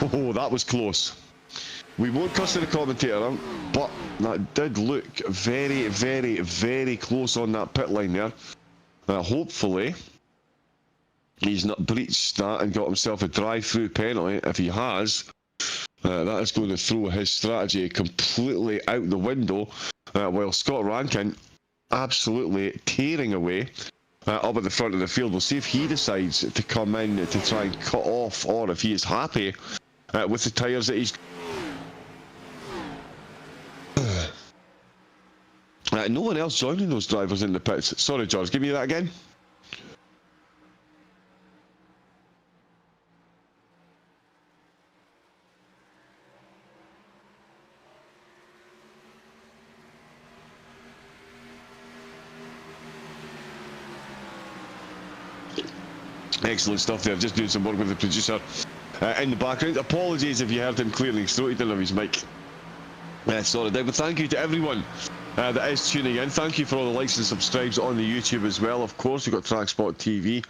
Oh, that was close. We won't cuss to the commentator, but that did look very, very, very close on that pit line there. Hopefully, he's not breached that and got himself a drive-through penalty. If he has, that is going to throw his strategy completely out the window, while Scott Rankin absolutely tearing away up at the front of the field. We'll see if he decides to come in to try and cut off, or if he is happy with the tyres that he's... no one else joining those drivers in the pits. Sorry, George, give me that again. Excellent stuff there. Just doing some work with the producer in the background. Apologies if you heard him clearly through. He didn't have his mic sorted out. But thank you to everyone that is tuning in. Thank you for all the likes and subscribes on the YouTube as well. Of course, we've got TrackSpotTV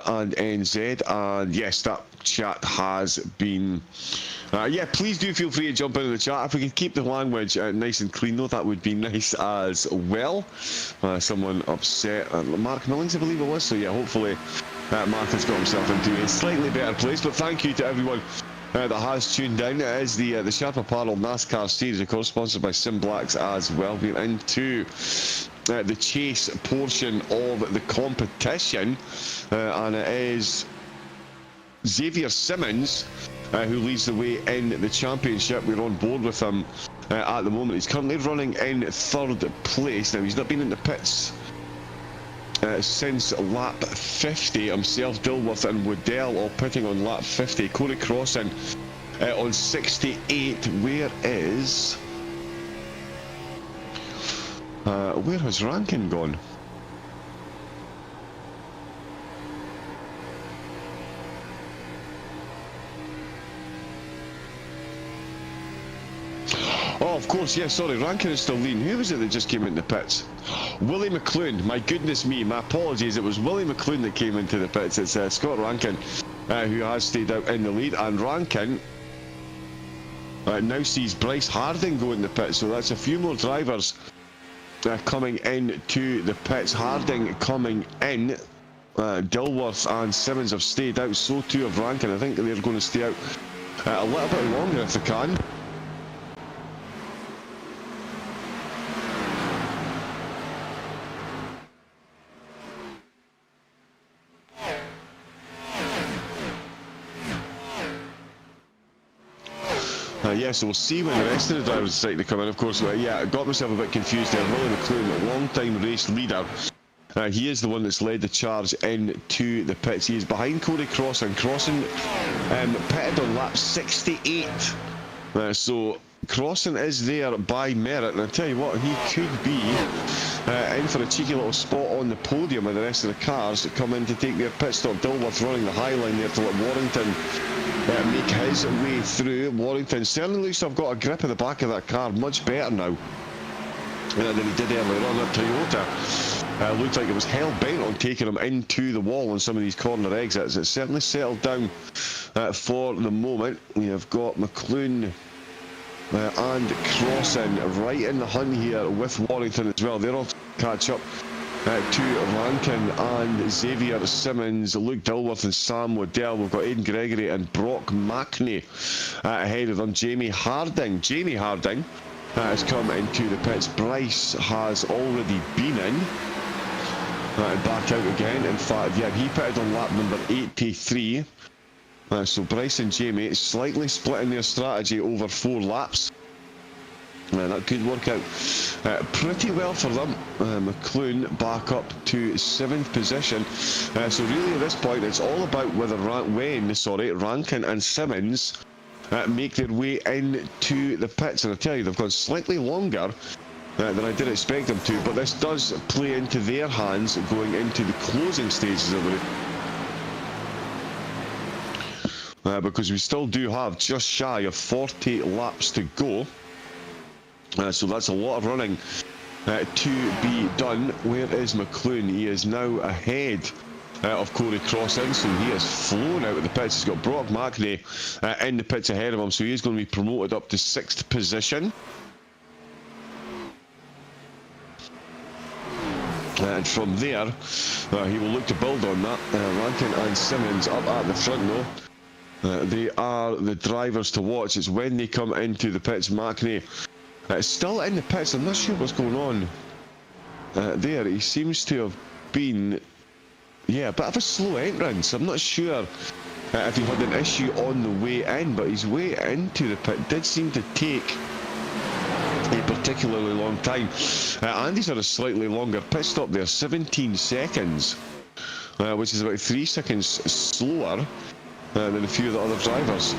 and NZ. And yes, that chat has been... yeah, please do feel free to jump into the chat. If we can keep the language nice and clean, though, that would be nice as well. Someone upset. Mark Millings, I believe it was. So yeah, hopefully Mark has got himself into a slightly better place. But thank you to everyone that has tuned in. It is the Sharp Apparel NASCAR series, of course, sponsored by Sim Blacks as well. We're into the chase portion of the competition, and it is Xavier Simmons who leads the way in the championship. We're on board with him at the moment. He's currently running in third place. Now, he's not been in the pits since lap 50. Himself, Dilworth and Waddell all pitting on lap 50. Corey Crossan on 68. Where has Rankin gone? Oh, of course, yes, sorry, Rankin is still leading. Who was it that just came into the pits? Willie McLoone, my goodness me, my apologies, it was Willie McLoone that came into the pits. It's Scott Rankin who has stayed out in the lead, and Rankin now sees Bryce Harding go in the pits, so that's a few more drivers coming in to the pits. Harding coming in, Dilworth and Simmons have stayed out, so too have Rankin. I think they're going to stay out a little bit longer if they can. Yeah, so we'll see when the rest of the drivers decide to come in. Of course, yeah, I got myself a bit confused there. Willie McLoone, a long-time race leader. He is the one that's led the charge into the pits. He is behind Corey Crossan. Crossan pitted on lap 68. So Crossan is there by merit, and I tell you what, he could be in for a cheeky little spot on the podium with the rest of the cars that come in to take their pit stop. Dilworth running the high line there to let Warrington make his way through. Warrington certainly looks to have got a grip of the back of that car much better now than he did earlier on. That Toyota looked like it was hell-bent on taking him into the wall on some of these corner exits. It's certainly settled down for the moment. We have got McLoone and Crossan right in the hunt here with Warrington as well. They're all to catch up to Rankin and Xavier Simmons, Luke Dilworth and Sam Waddell. We've got Aidan Gregory and Brock Mackney ahead of them. Jamie Harding has come into the pits. Bryce has already been in and back out again. In fact, yeah, he pitted on lap number 83. So Bryce and Jamie slightly splitting their strategy over 4 laps. That could work out pretty well for them. McLoone back up to 7th position. So really at this point it's all about whether Rankin and Simmons make their way into the pits. And I tell you, they've gone slightly longer than I did expect them to, but this does play into their hands going into the closing stages of the race. Because we still do have just shy of 40 laps to go. So that's a lot of running to be done. Where is McLoone? He is now ahead of Corey Crossan, so he has flown out of the pits. He's got Brock Mackney in the pits ahead of him, so he is going to be promoted up to 6th position. And from there, he will look to build on that. Rankin and Simmons up at the front though. They are the drivers to watch. It's when they come into the pits. Mackney still in the pits. I'm not sure what's going on there. He seems to have been, yeah, a bit of a slow entrance. I'm not sure if he had an issue on the way in, but his way into the pit did seem to take a particularly long time. Andy's had a slightly longer pit stop there, 17 seconds, which is about 3 seconds slower than a few of the other drivers.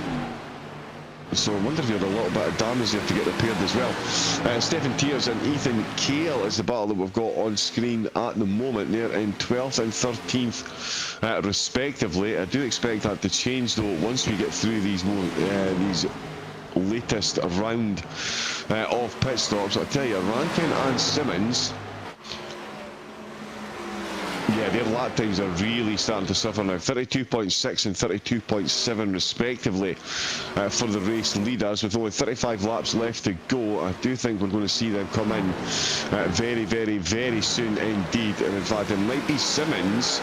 So I wonder if he had a little bit of damage there to get repaired as well. Stephen Tears and Ethan Cale is the battle that we've got on screen at the moment. They're in 12th and 13th respectively. I do expect that to change though once we get through these latest round of pit stops. I'll tell you, Rankin and Simmons, yeah, their lap times are really starting to suffer now. 32.6 and 32.7 respectively for the race leaders, with only 35 laps left to go. I do think we're going to see them come in very, very, very soon indeed. And in fact, it might be Simmons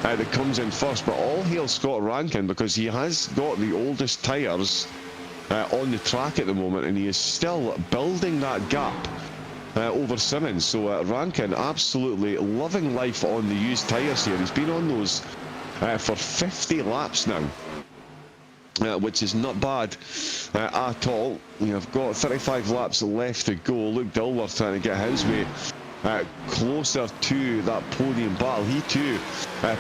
that comes in first, but all hail Scott Rankin, because he has got the oldest tyres on the track at the moment, and he is still building that gap over Simmons. So Rankin absolutely loving life on the used tyres here. He's been on those for 50 laps now, which is not bad at all. You've got 35 laps left to go. Luke Dilworth trying to get his way closer to that podium battle. He too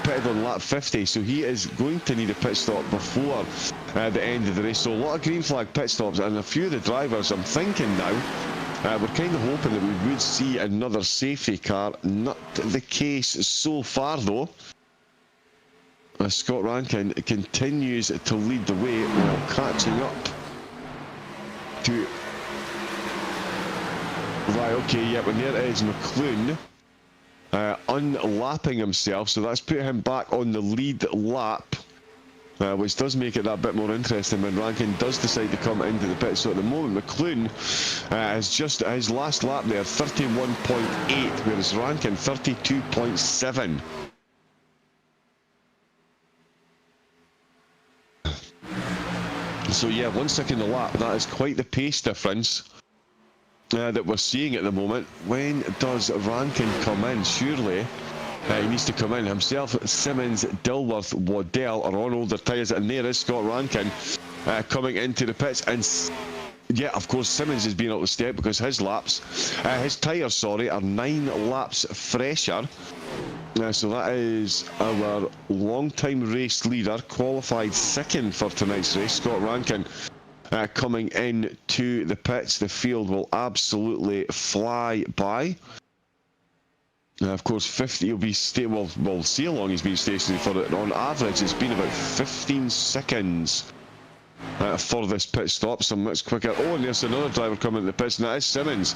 pitted on lap 50, so he is going to need a pit stop before the end of the race. So a lot of green flag pit stops, and a few of the drivers, I'm thinking now, we're kind of hoping that we would see another safety car. Not the case so far though. Scott Rankin continues to lead the way while catching up to... Right, okay, yep, and there is McLoone unlapping himself, so that's put him back on the lead lap, which does make it that bit more interesting when Rankin does decide to come into the pit. So at the moment, McLoone is just his last lap there, 31.8, whereas Rankin 32.7. So yeah, 1 second a lap, that is quite the pace difference that we're seeing at the moment. When does Rankin come in? Surely he needs to come in. Himself, Simmons, Dilworth, Waddell are on older tyres, and there is Scott Rankin coming into the pits. And yeah, of course, Simmons has been able to step because his tyres, sorry, are 9 laps fresher. So that is our long-time race leader, qualified second for tonight's race, Scott Rankin. Coming in to the pits. The field will absolutely fly by. Of course, 50 will be we'll see how long he's been stationary for it. On average, it's been about 15 seconds for this pit stop. So much quicker. Oh, and there's another driver coming in the pits, and that is Simmons.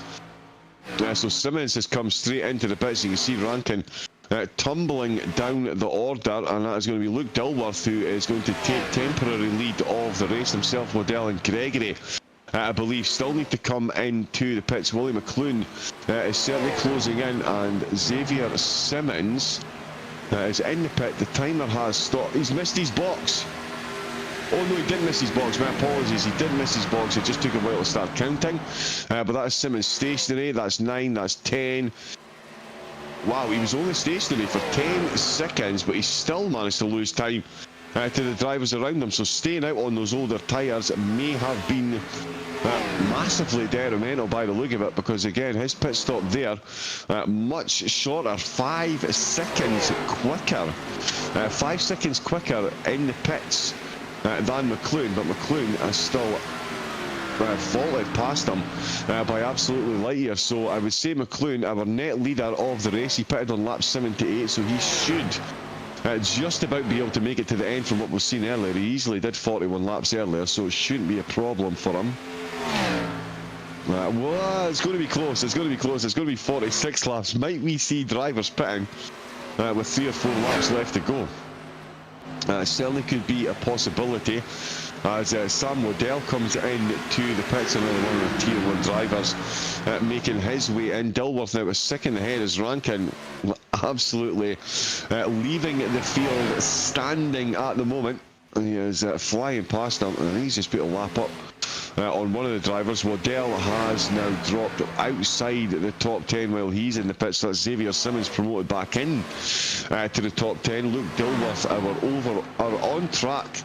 So Simmons has come straight into the pits. You can see Rankin tumbling down the order, and that is going to be Luke Dilworth, who is going to take temporary lead of the race. Himself, Waddell and Gregory, I believe, still need to come into the pits. Willie McLoone is certainly closing in, and Xavier Simmons is in the pit. The timer has stopped. He's missed his box. Oh no, he didn't miss his box. My apologies, he did miss his box. It just took a while to start counting. But that is Simmons stationary. That's 9, that's 10. Wow, he was only stationary for 10 seconds, but he still managed to lose time to the drivers around him. So staying out on those older tyres may have been massively detrimental by the look of it, because again, his pit stop there, much shorter, 5 seconds quicker. 5 seconds quicker in the pits than McLoone, but McLoone is still vaulted past him by absolutely light years. So I would say McLoone, our net leader of the race, he pitted on lap 78, so he should just about be able to make it to the end from what we've seen earlier. He easily did 41 laps earlier, so it shouldn't be a problem for him. Well, it's going to be close, it's going to be close, it's going to be 46 laps. Might we see drivers pitting with 3 or 4 laps left to go? Certainly could be a possibility, as Sam Waddell comes in to the pits, another one of the Tier 1 drivers making his way in. Dilworth now a second ahead as Rankin absolutely leaving the field standing at the moment. He is flying past him, and he's just put a lap up on one of the drivers. Waddell has now dropped outside the top 10 while he's in the pits. So that's Xavier Simmons promoted back in to the top 10. Luke Dilworth, our on-track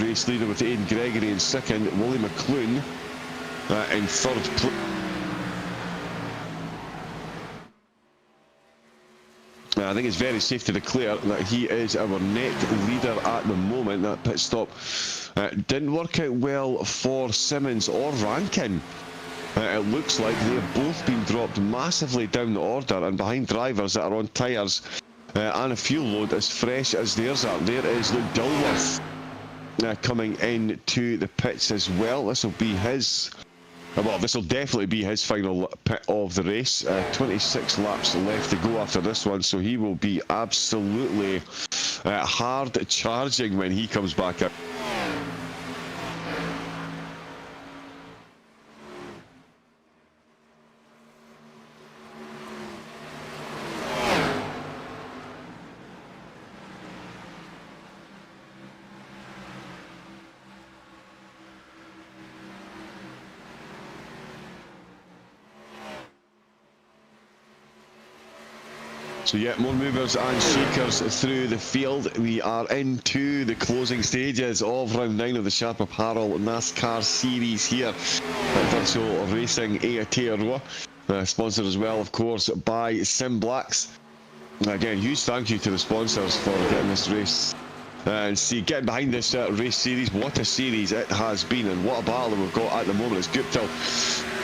race leader, with Aidan Gregory in second. Willie McLoone in third place. I think it's very safe to declare that he is our net leader at the moment. That pit stop didn't work out well for Simmons or Rankin. It looks like they have both been dropped massively down the order and behind drivers that are on tyres and a fuel load as fresh as theirs are. There is Luke Dilworth coming into the pits as well. This will be his... Well, this will definitely be his final pit of the race. 26 laps left to go after this one, so he will be absolutely hard charging when he comes back up. So yeah, more movers and shakers through the field. We are into the closing stages of round 9 of the Sharp Apparel NASCAR series here at Virtual Racing Aotearoa. Sponsored as well, of course, by Simblacks. Again, huge thank you to the sponsors for getting this race and getting behind this race series. What a series it has been, and what a battle we've got at the moment. It's Guptill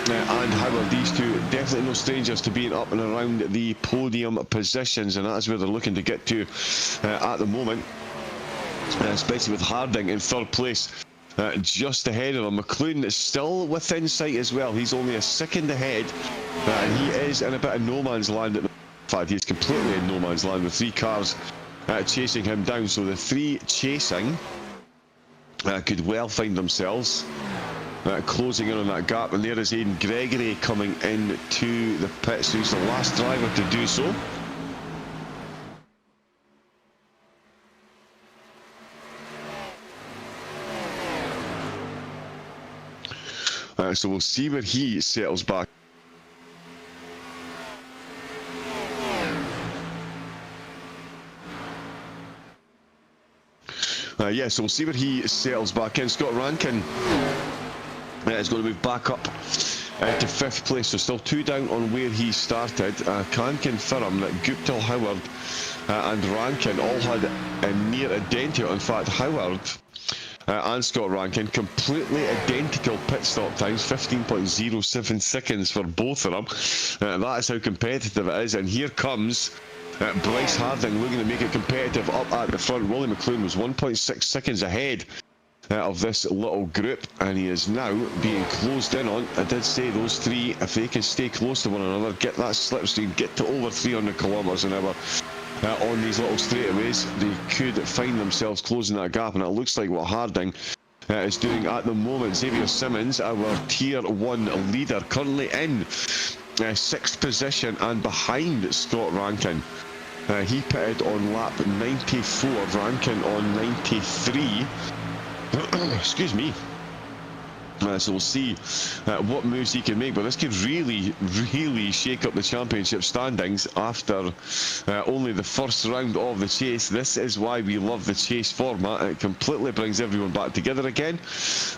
and Howard, these two definitely no strangers to being up and around the podium positions, and that is where they're looking to get to at the moment, especially with Harding in third place, just ahead of him. McLoone is still within sight as well. He's only a second ahead, and he is in a bit of no man's land at the moment. In fact, he's completely in no man's land with 3 cars chasing him down. So the 3 chasing could well find themselves closing in on that gap, and there is Aidan Gregory coming into the pits, who's the last driver to do so. So we'll see where he settles back. Yeah, so we'll see where he settles back in. Scott Rankin is going to move back up to 5th place, so still 2 down on where he started. Can confirm that Guptill, Howard and Rankin all had a near identical, in fact Howard and Scott Rankin, completely identical pit stop times, 15.07 seconds for both of them. That is how competitive it is, and here comes Bryce Harding looking to make it competitive up at the front. Willie McLoone was 1.6 seconds ahead of this little group, and he is now being closed in on. I did say those 3, if they can stay close to one another, get that slipstream, get to over 300 kilometres an hour on these little straightaways, they could find themselves closing that gap, and it looks like what Harding is doing at the moment. Xavier Simmons, our tier 1 leader, currently in 6th position and behind Scott Rankin. He pitted on lap 94, Rankin on 93. Excuse me. So we'll see what moves he can make, but this could really shake up the championship standings after only the first round of the chase. This is why we love the chase format. It completely brings everyone back together again,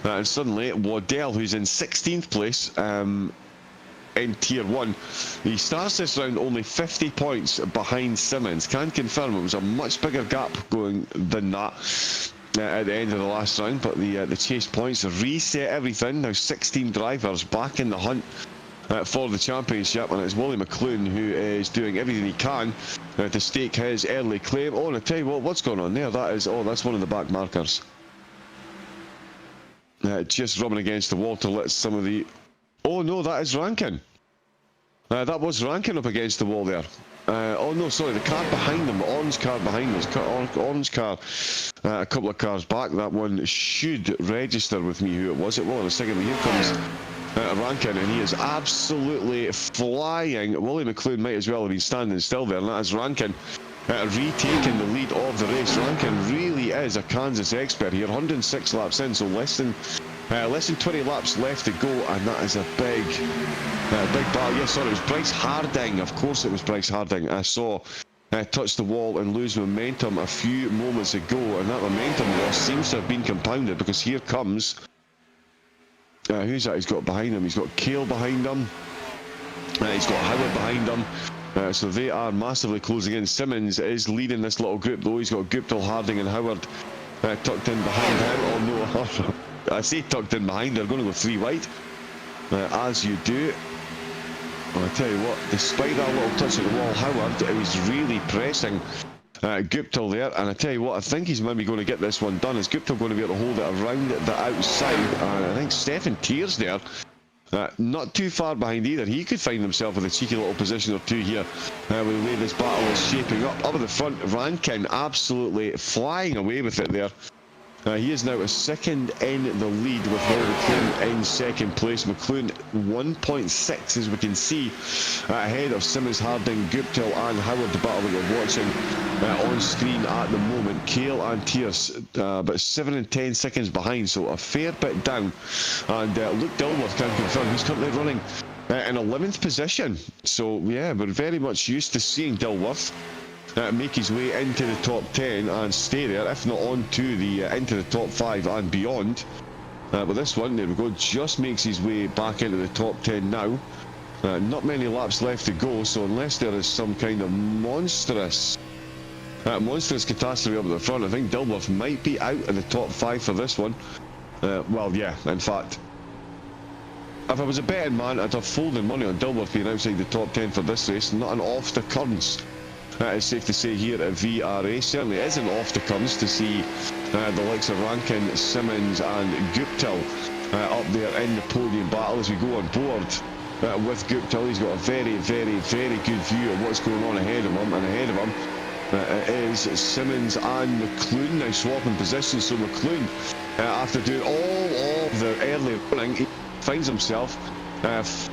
and suddenly Waddell, who's in 16th place in tier 1, he starts this round only 50 points behind Simmons. Can confirm it was a much bigger gap going than that at the end of the last round, but the chase points reset everything. Now 16 drivers back in the hunt for the championship, and it's Willie McLoone who is doing everything he can to stake his early claim. Oh, and I tell you what's going on there? That is, that's one of the back markers. Just rubbing against the wall to let some of the... Oh no, that is Rankin. That was Rankin up against the wall there. Oh no, sorry, the car behind them, the orange car behind them, orange car a couple of cars back. That one should register with me who it was. It will in a second, but here comes Rankin, and he is absolutely flying. Willie McLoone might as well have been standing still there, and that is Rankin retaking the lead of the race. Rankin really is a Kansas expert here, 106 laps in, so less than Less than 20 laps left to go, and that is a big battle. Yes, sorry, it was Bryce Harding. Of course it was Bryce Harding. I saw touch the wall and lose momentum a few moments ago, and that momentum loss seems to have been compounded, because here comes... who's that he's got behind him? He's got Cale behind him. He's got Howard behind him. So they are massively closing in. Simmons is leading this little group, though. He's got Guptill, Harding and Howard tucked in behind him. Oh no, I say tucked in behind. They're going to go 3 wide, as you do. Well, I tell you what, despite that little touch at the wall, Howard, it was really pressing Guptill there, and I tell you what, I think he's maybe going to get this one done. Is Guptill going to be able to hold it around the outside? And I think Stefan Tears there, not too far behind either. He could find himself with a cheeky little position or two here with the way this battle is shaping up. Up at the front, Rankin absolutely flying away with it there. He is now a second in the lead, with McLoone in second place. McLoone 1.6, as we can see, ahead of Simmons, Harding, Guptill and Howard, the battle that we're watching on screen at the moment. Cale and Tears about 7 and 10 seconds behind, so a fair bit down. And Luke Dilworth can confirm he's currently running in 11th position. So yeah, we're very much used to seeing Dilworth make his way into the top 10 and stay there, if not on to the into the top 5 and beyond. But this one, there we go, just makes his way back into the top 10 now. Not many laps left to go, so unless there is some kind of monstrous catastrophe up at the front, I think Dilworth might be out of the top 5 for this one. Well, yeah, in fact, if I was a betting man, I'd have folded money on Dilworth being outside the top 10 for this race. Not an off-the-occurrence, it's safe to say, here at VRA. Certainly isn't off-the-occurrence to see the likes of Rankin, Simmons and Guptill up there in the podium battle. As we go on board with Guptill, he's got a very, very, very good view of what's going on ahead of him, and ahead of him is Simmons and McLoone now swapping positions. So McLoone, after doing all of the early running, he finds himself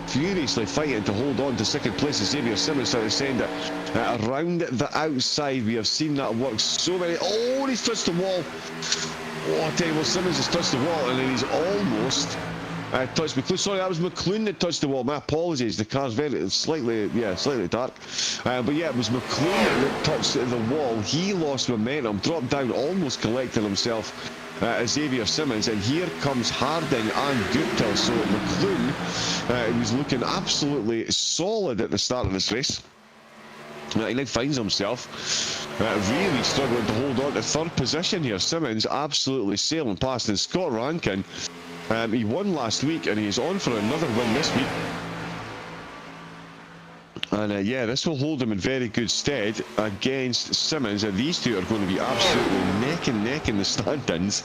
furiously fighting to hold on to second place. Xavier Simmons trying to send it around the outside. We have seen that work so many. Oh, he's touched the wall. Oh, I tell you what, Simmons has touched the wall, and then he's almost touched McLoone. Sorry, that was McLoone that touched the wall. My apologies. The car's very slightly dark. But yeah, it was McLoone that touched the wall. He lost momentum, dropped down, almost collected himself. Xavier Simmons, and here comes Harding and Guptill. So McLoone, he was looking absolutely solid at the start of this race. He now finds himself really struggling to hold on to third position here. Simmons absolutely sailing past, and Scott Rankin, he won last week and he's on for another win this week. And yeah, this will hold him in very good stead against Simmons, and these two are going to be absolutely neck and neck in the standings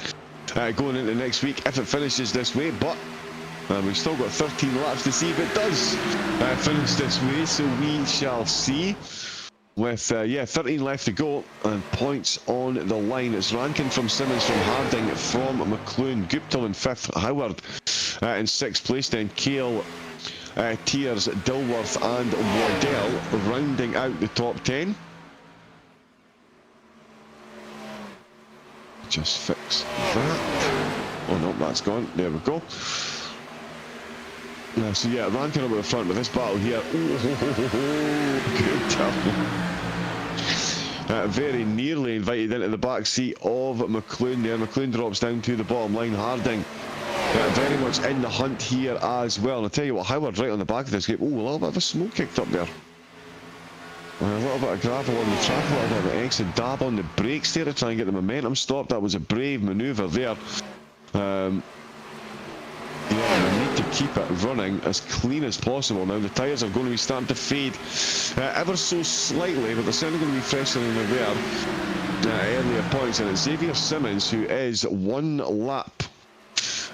going into next week if it finishes this way. But we've still got 13 laps to see if it does finish this way, so we shall see. With yeah, 13 left to go and points on the line. It's Rankin from Simmons, from Harding, from McLoone, Guptill in 5th, Howard in 6th place, then Cale, Tears, Dilworth and Waddell rounding out the top 10. Just fix that. Oh no, that's gone. There we go. So yeah, Rankin up at the front with this battle here. Guptill. Very nearly invited into the back seat of McLoone there. McLoone drops down to the bottom line. Harding very much in the hunt here as well. And I'll tell you what, Howard right on the back of this game. Oh, a little bit of a smoke kicked up there. A little bit of gravel on the track, a little bit of extra dab on the brakes there to try and get the momentum stopped. That was a brave manoeuvre there. Yeah, we need to keep it running as clean as possible. Now the tyres are going to be starting to fade ever so slightly, but they're certainly going to be fresher than they were earlier points. And it's Xavier Simmons who is 1 lap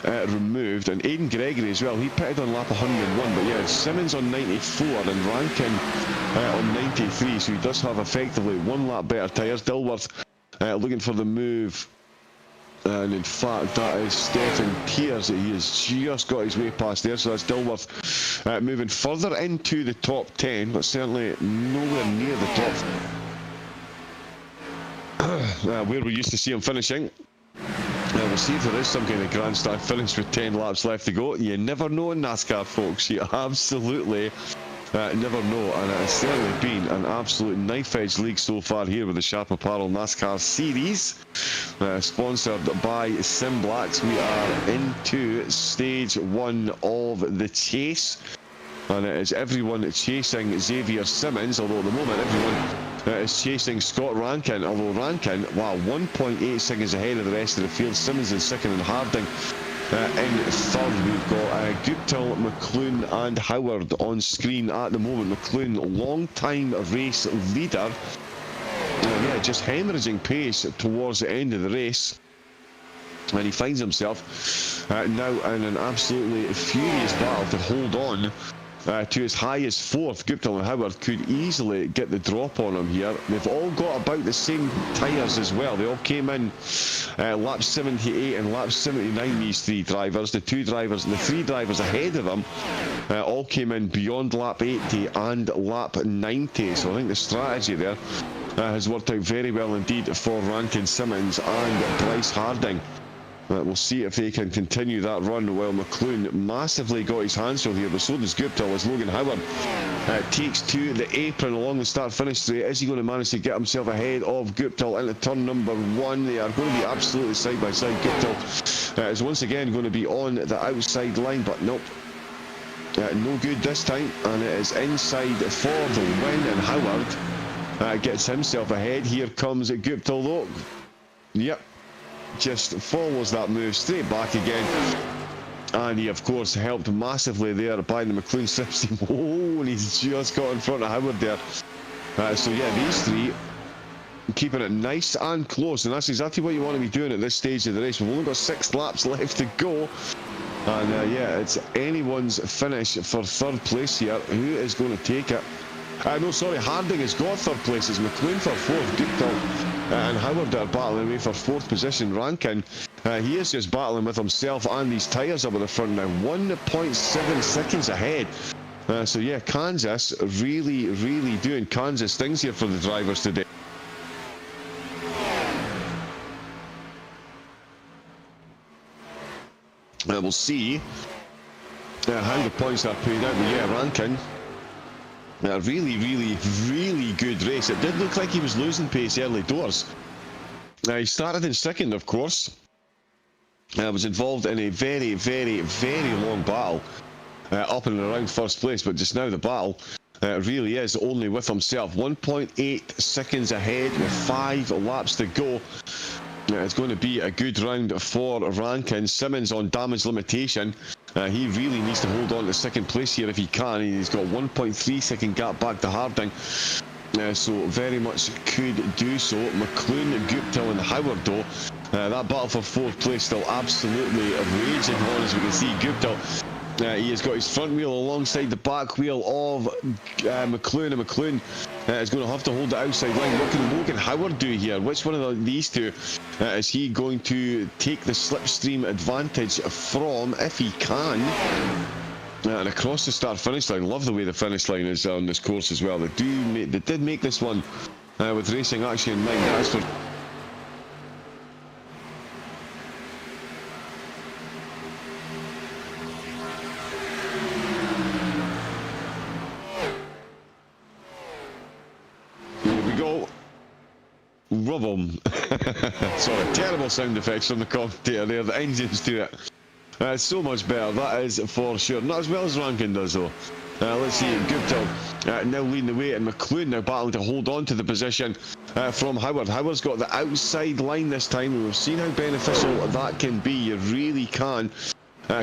removed, and Aidan Gregory as well. He pitted on lap 101, but yeah, Simmons on 94 and Rankin on 93, so he does have effectively 1 lap better tyres. Dilworth looking for the move, and in fact that is Stefan Tears that he has just got his way past there. So that's Dilworth moving further into the top 10, but certainly nowhere near the top where we used to see him finishing. We'll see if there is some kind of grandstand finish with 10 laps left to go. You never know in NASCAR, folks. You absolutely never know. And it has certainly been an absolute knife-edge league so far here with the Sharp Apparel NASCAR Series. Sponsored by Sim Blacks. We are into stage 1 of the chase. And it is everyone chasing Xavier Simmons, although at the moment everyone is chasing Scott Rankin, although Rankin, wow, 1.8 seconds ahead of the rest of the field. Simmons in second and Harding in third. We've got Guptill, McLoone and Howard on screen at the moment. McLoone, long-time race leader, yeah, just hemorrhaging pace towards the end of the race. And he finds himself now in an absolutely furious battle to hold on to as high as 4th. Guptill and Howard could easily get the drop on him here. They've all got about the same tyres as well. They all came in lap 78 and lap 79, these three drivers. The three drivers ahead of them all came in beyond lap 80 and lap 90. So I think the strategy there has worked out very well indeed for Rankin, Simmons and Bryce Harding. We'll see if they can continue that run while McLoone massively got his hands full here, but so does Guptill as Logan Howard takes to the apron along the start-finish straight. Is he going to manage to get himself ahead of Guptill into turn number 1? They are going to be absolutely side by side. Guptill is once again going to be on the outside line, but nope. No good this time, and it is inside for the win, and Howard gets himself ahead. Here comes Guptill though. Yep. Just follows that move straight back again, and he of course helped massively there by the McLoone Strips team. Oh, and he's just got in front of Howard there. So yeah, these three keeping it nice and close, and that's exactly what you want to be doing at this stage of the race. We've only got 6 laps left to go, and yeah, it's anyone's finish for third place here. Who is going to take it? No, sorry, Harding has got third place. It's McLoone for 4th. Guptill and Howard are battling away for 4th position. Rankin, he is just battling with himself and these tyres up at the front now. 1.7 seconds ahead. So yeah, Kansas really doing Kansas things here for the drivers today. We'll see how the points are paid out. But yeah, Rankin, a really good race. It did look like he was losing pace early doors. He started in 2nd, of course. Was involved in a very long battle up and around 1st place, but just now the battle really is only with himself. 1.8 seconds ahead with 5 laps to go. It's going to be a good round for Rankin. Simmons on damage limitation. He really needs to hold on to 2nd place here if he can. He's got 1.3 second gap back to Harding. So very much could do so. McLoone, Guptill and Howard though. That battle for 4th place still absolutely raging on, as we can see. Guptill, he has got his front wheel alongside the back wheel of McLoone, and McLoone is going to have to hold the outside line. What can Logan Howard do here? Which one of these two is he going to take the slipstream advantage from, if he can? And across the start-finish line. Love the way the finish line is on this course as well. They did make this one with racing action in mind. That's for Rubble. Sorry, terrible sound effects from the commentator there. The engines do it. So much better, that is for sure. Not as well as Rankin does though. Let's see, Guptill now leading the way, and McLoone now battling to hold on to the position from Howard. Howard's got the outside line this time, and we've seen how beneficial that can be. You really can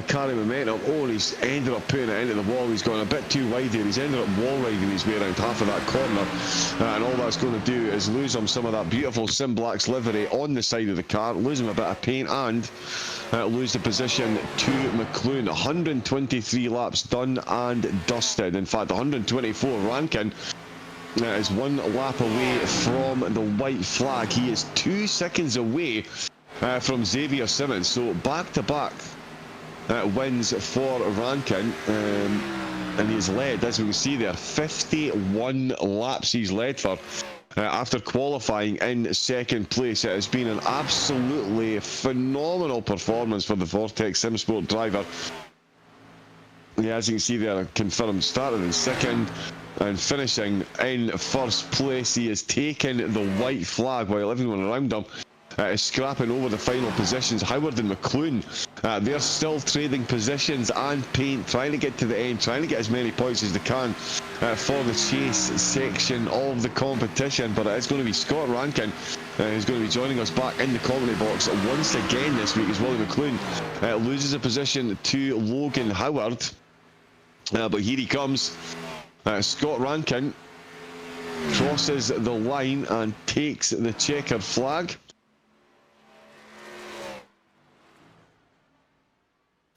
carry momentum. Oh, and he's ended up putting it into the wall. He's gone a bit too wide here. He's ended up wall riding his way around half of that corner, and all that's going to do is lose him some of that beautiful Sim Blacks livery on the side of the car, lose him a bit of paint, and lose the position to McLoone. 123 laps done and dusted. In fact, 124. Rankin is 1 lap away from the white flag. He is 2 seconds away from Xavier Simmons. So back-to-back wins for Rankin, and he's led, as we can see there, 51 laps he's led for. after qualifying in second place. It has been an absolutely phenomenal performance for the Vortex SimSport driver. Yeah, as you can see there, confirmed, started in second and finishing in first place. He has taken the white flag while everyone around him is scrapping over the final positions. Howard and McLoone, they're still trading positions and paint, trying to get to the end, trying to get as many points as they can for the chase section of the competition. But it's going to be Scott Rankin who's going to be joining us back in the commentary box once again this week, as Willie McLoone loses a position to Logan Howard. But here he comes. Scott Rankin crosses the line and takes the checkered flag.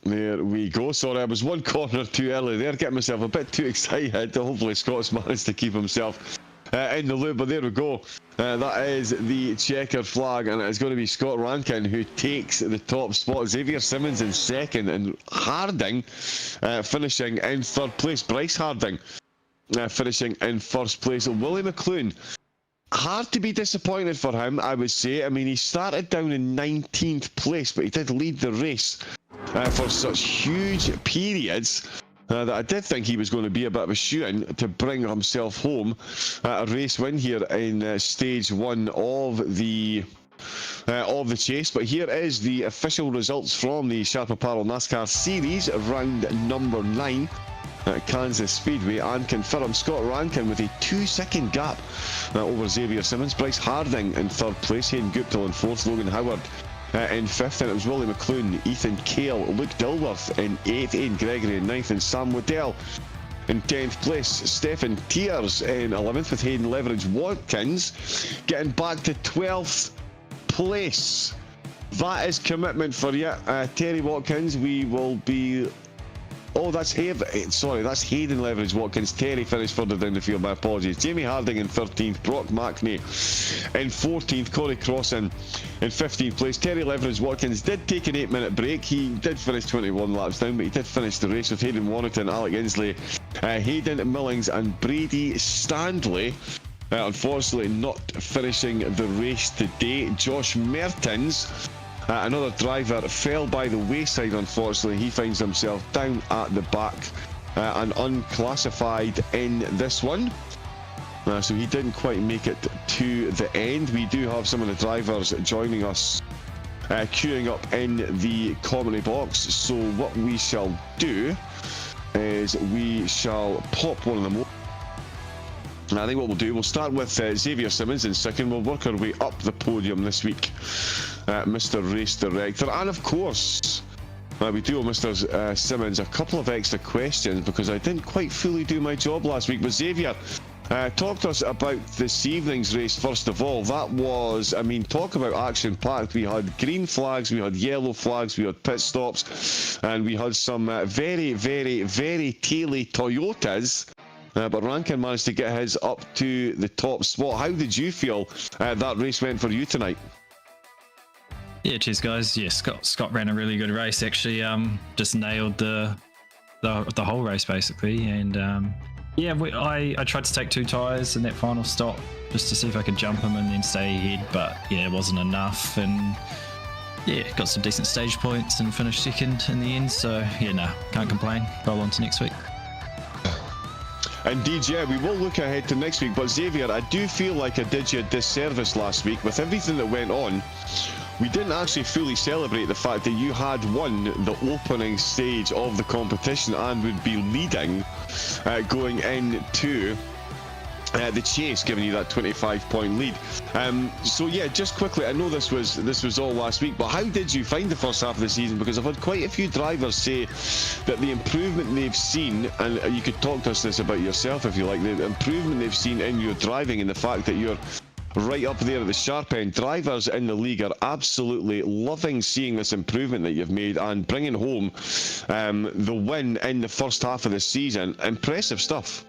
There we go. Sorry, I was one corner too early there, getting myself a bit too excited. Hopefully Scott's managed to keep himself in the loop, but there we go. That is the checkered flag, and it's going to be Scott Rankin who takes the top spot. Xavier Simmons in second, and Harding finishing in third place. Bryce Harding finishing in first place. Willie McLoone, hard to be disappointed for him, I would say. I mean, he started down in 19th place, but he did lead the race for such huge periods that I did think he was going to be a bit of a shoe-in to bring himself home a race win here in stage one of the chase. But here is the official results from the Sharp Apparel NASCAR Series, round number 9 at Kansas Speedway, and confirmed Scott Rankin with a 2-second gap over Xavier Simmons. Bryce Harding in third place, Hayden Guptill in fourth, Logan Howard in fifth, and it was Willie McLoone, Ethan Cale, Luke Dilworth in eighth, Ian Gregory in ninth, and Sam Waddell in 10th place. Stephen Tears in 11th, with Hayden Leverage Watkins getting back to 12th place. That is commitment for you, Terry Watkins. We will be... Oh, that's Hayden Leverage Watkins. Terry finished further down the field, my apologies. Jamie Harding in 13th, Brock McNey in 14th, Corey Crossan in 15th place. Terry Leverage Watkins did take an 8-minute break. He did finish 21 laps down, but he did finish the race with Hayden Warrington, Alec Inslee, Hayden Millings and Brady Standley. Unfortunately not finishing the race today. Josh Mertens, another driver, fell by the wayside. Unfortunately, he finds himself down at the back and unclassified in this one. So he didn't quite make it to the end. We do have some of the drivers joining us, queuing up in the commentary box. So what we shall do is we shall pop one of them. And I think what we'll do, we'll start with Xavier Simmons in second. We'll work our way up the podium this week. Mr. Race Director, and of course we do owe Mr. Simmons a couple of extra questions because I didn't quite fully do my job last week. But Xavier, talk to us about this evening's race first of all. That was, I mean, talk about action packed. We had green flags, we had yellow flags, we had pit stops, and we had some very, very, very taily Toyotas. But Rankin managed to get his up to the top spot. How did you feel that race went for you tonight? Yeah, cheers guys. Yeah, Scott ran a really good race actually. Just nailed the whole race basically, and yeah, I tried to take 2 tyres in that final stop just to see if I could jump him and then stay ahead, but yeah, it wasn't enough, and yeah, got some decent stage points and finished second in the end. So yeah, no, can't complain. Roll on to next week. Indeed, yeah, we will look ahead to next week. But Xavier, I do feel like I did you a disservice last week with everything that went on. We didn't actually fully celebrate the fact that you had won the opening stage of the competition and would be leading going into the chase, giving you that 25-point lead. So yeah, just quickly, I know this was all last week, but how did you find the first half of the season? Because I've had quite a few drivers say that the improvement they've seen, and you could talk to us this about yourself if you like, the improvement they've seen in your driving and the fact that you're right up there at the sharp end. Drivers in the league are absolutely loving seeing this improvement that you've made and bringing home the win in the first half of the season. Impressive stuff.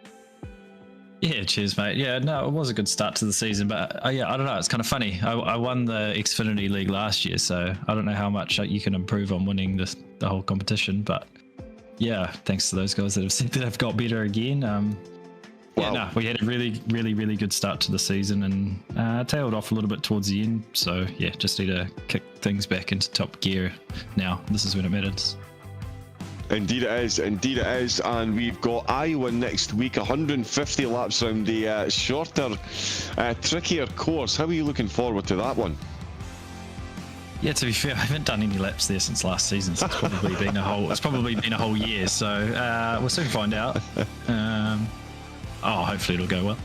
Yeah, cheers, mate. Yeah, no, it was a good start to the season, but yeah, I don't know. It's kind of funny. I won the Xfinity League last year, so I don't know how much you can improve on winning the whole competition. But yeah, thanks to those guys that have said that I've got better again. Yeah, Wow. no, we had a really good start to the season and tailed off a little bit towards the end. So yeah, just need to kick things back into top gear now. This is when it matters. Indeed it is, and we've got Iowa next week, 150 laps around the shorter, trickier course. How are you looking forward to that one? Yeah, to be fair, I haven't done any laps there since last season. So it's probably been a whole year. So we'll soon find out. Hopefully it'll go well.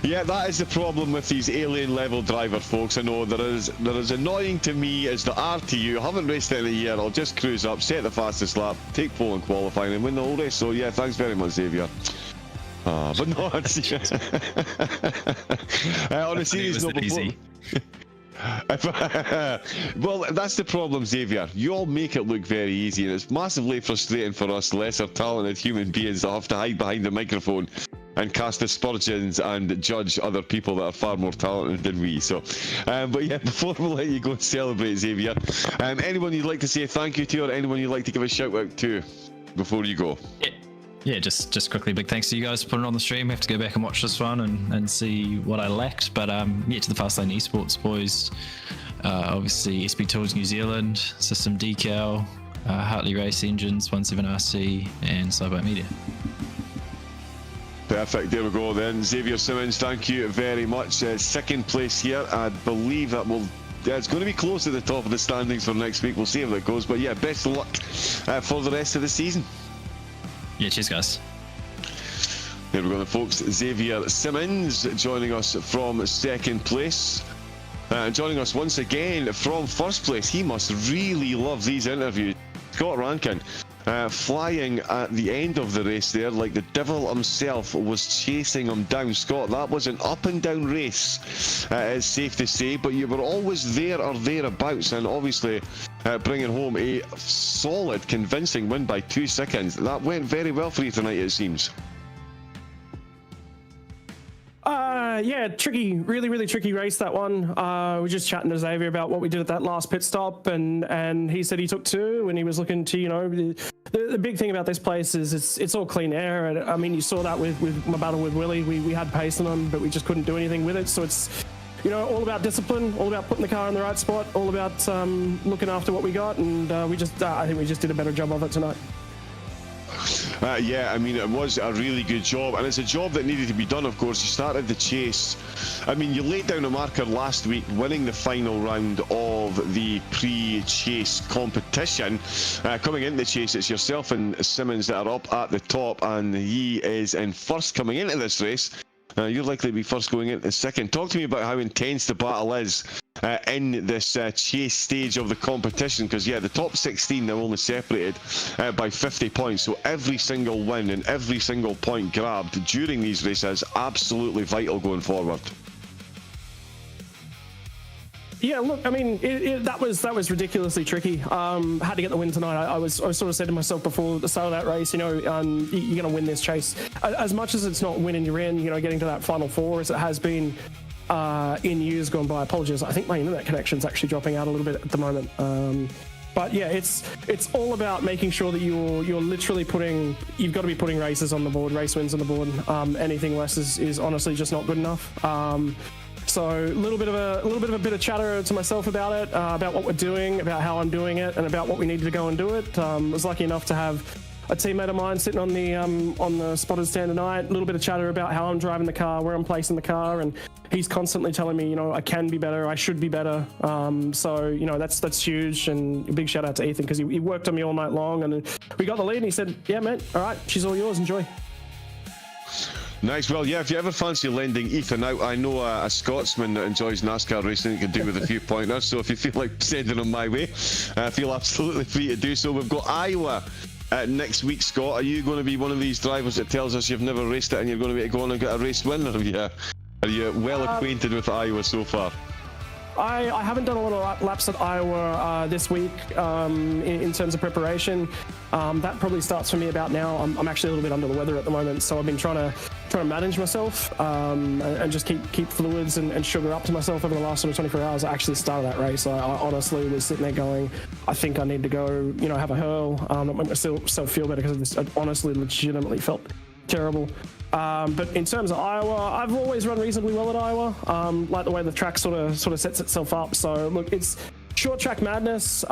Yeah, that is the problem with these alien level driver folks. I know there is annoying to me as there are to you. I haven't raced it in a year. I'll just cruise up, set the fastest lap, take pole in qualifying, and win the whole race. So yeah, thanks very much, Xavier. But no, it's on a serious note, easy. Well, that's the problem, Xavier. You all make it look very easy, and it's massively frustrating for us lesser talented human beings that have to hide behind the microphone and cast aspersions and judge other people that are far more talented than we. So, but yeah, before we let you go and celebrate, Xavier, anyone you'd like to say thank you to, or anyone you'd like to give a shout out to before you go? Yeah, just quickly, big thanks to you guys for putting it on the stream. I have to go back and watch this one and see what I lacked. But yeah, to the Fastlane Esports boys, obviously SB Tools New Zealand, System Decal, Hartley Race Engines, 17RC, and Sidebite Media. Perfect, there we go then. Xavier Simmons, thank you very much. Second place here. I believe that will... it's going to be close at the top of the standings for next week. We'll see how that goes. But yeah, best of luck for the rest of the season. Yeah, cheers guys. There we go, folks. Xavier Simmons joining us from second place. Joining us once again from first place. He must really love these interviews. Scott Rankin, flying at the end of the race there like the devil himself was chasing him down. Scott, that was an up and down race, it's safe to say, but you were always there or thereabouts, and obviously bringing home a solid, convincing win by 2 seconds. That went very well for you tonight, it seems. Yeah, tricky, really tricky race, that one. We were just chatting to Xavier about what we did at that last pit stop, and he said he took 2, and he was looking to, you know, the big thing about this place is it's all clean air, and I mean, you saw that with my battle with Willie. We had pace on him, but we just couldn't do anything with it. So it's, you know, all about discipline, all about putting the car in the right spot, all about looking after what we got, and I think we just did a better job of it tonight. Yeah, I mean, it was a really good job, and it's a job that needed to be done, of course. You started the chase. I mean, you laid down a marker last week, winning the final round of the pre-chase competition. Coming into the chase, it's yourself and Simmons that are up at the top, and he is in first coming into this race. You're likely to be first going into second. Talk to me about how intense the battle is in this chase stage of the competition, because yeah, the top 16 are only separated by 50 points, so every single win and every single point grabbed during these races is absolutely vital going forward. Yeah, look, I mean, that was ridiculously tricky. Had to get the win tonight. I sort of said to myself before the start of that race, you know, you're going to win this chase. As much as it's not winning you're in, you know, getting to that final 4 as it has been in years gone by. Apologies, I think my internet connection's actually dropping out a little bit at the moment. But yeah, it's all about making sure that you're literally you've got to be putting races on the board, race wins on the board. Anything less is honestly just not good enough. So a little bit of a chatter to myself about it, about what we're doing, about how I'm doing it, and about what we needed to go and do it. I was lucky enough to have a teammate of mine sitting on the spotters stand tonight. A little bit of chatter about how I'm driving the car, where I'm placing the car, and he's constantly telling me, you know, I can be better, I should be better. So you know, that's huge, and a big shout out to Ethan, because he worked on me all night long, and we got the lead, and he said, "Yeah, mate, all right, she's all yours, enjoy." Nice. Well, yeah, if you ever fancy lending Ethan out, I know a Scotsman that enjoys NASCAR racing can do with a few pointers, so if you feel like sending them my way, feel absolutely free to do so. We've got Iowa next week, Scott. Are you going to be one of these drivers that tells us you've never raced it and you're going to be able to go on and get a race win? Or are you well acquainted with Iowa so far? I haven't done a lot of laps at Iowa this week in terms of preparation. That probably starts for me about now. I'm actually a little bit under the weather at the moment, so I've been trying to manage myself and just keep fluids and sugar up to myself over the last sort of 24 hours. I actually started that race. I honestly was sitting there going, I think I need to go, you know, have a hurl, that make myself feel better, because I honestly legitimately felt terrible. But in terms of Iowa, I've always run reasonably well at Iowa. Like the way the track sort of sets itself up. So look, it's short track madness.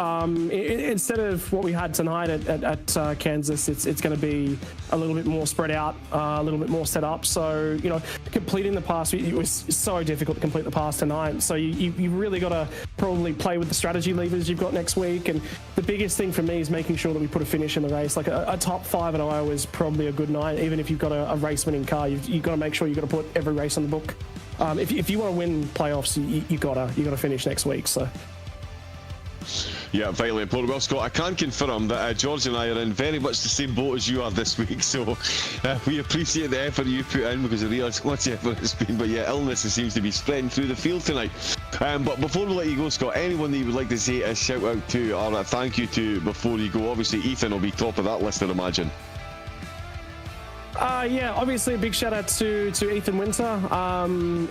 Instead of what we had tonight at Kansas, it's going to be a little bit more spread out, a little bit more set up. So, you know, completing the pass, it was so difficult to complete the pass tonight. So you really got to probably play with the strategy levers you've got next week. And the biggest thing for me is making sure that we put a finish in the race. Like a top 5 at Iowa is probably a good night. Even if you've got a race winning car, you've got to make sure you've got to put every race on the book. If you want to win playoffs, you gotta finish next week. So. Yeah, vitally important. Well, Scott, I can confirm that George and I are in very much the same boat as you are this week, so we appreciate the effort you put in, because I realise how much effort it's been. But yeah, illness seems to be spreading through the field tonight. But before we let you go, Scott, anyone that you would like to say a shout out to or a thank you to before you go? Obviously, Ethan will be top of that list, I'd imagine. Yeah, obviously a big shout out to Ethan Winter.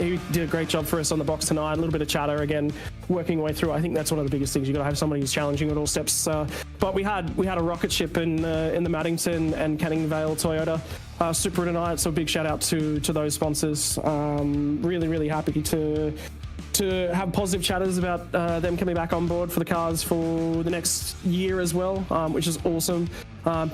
He did a great job for us on the box tonight. A little bit of chatter again, working our way through. I think that's one of the biggest things. You got to have somebody who's challenging at all steps. But we had a rocket ship in the Maddington and Canning Vale Toyota Supra tonight. So a big shout out to those sponsors. Really happy to have positive chatters about them coming back on board for the cars for the next year as well, which is awesome.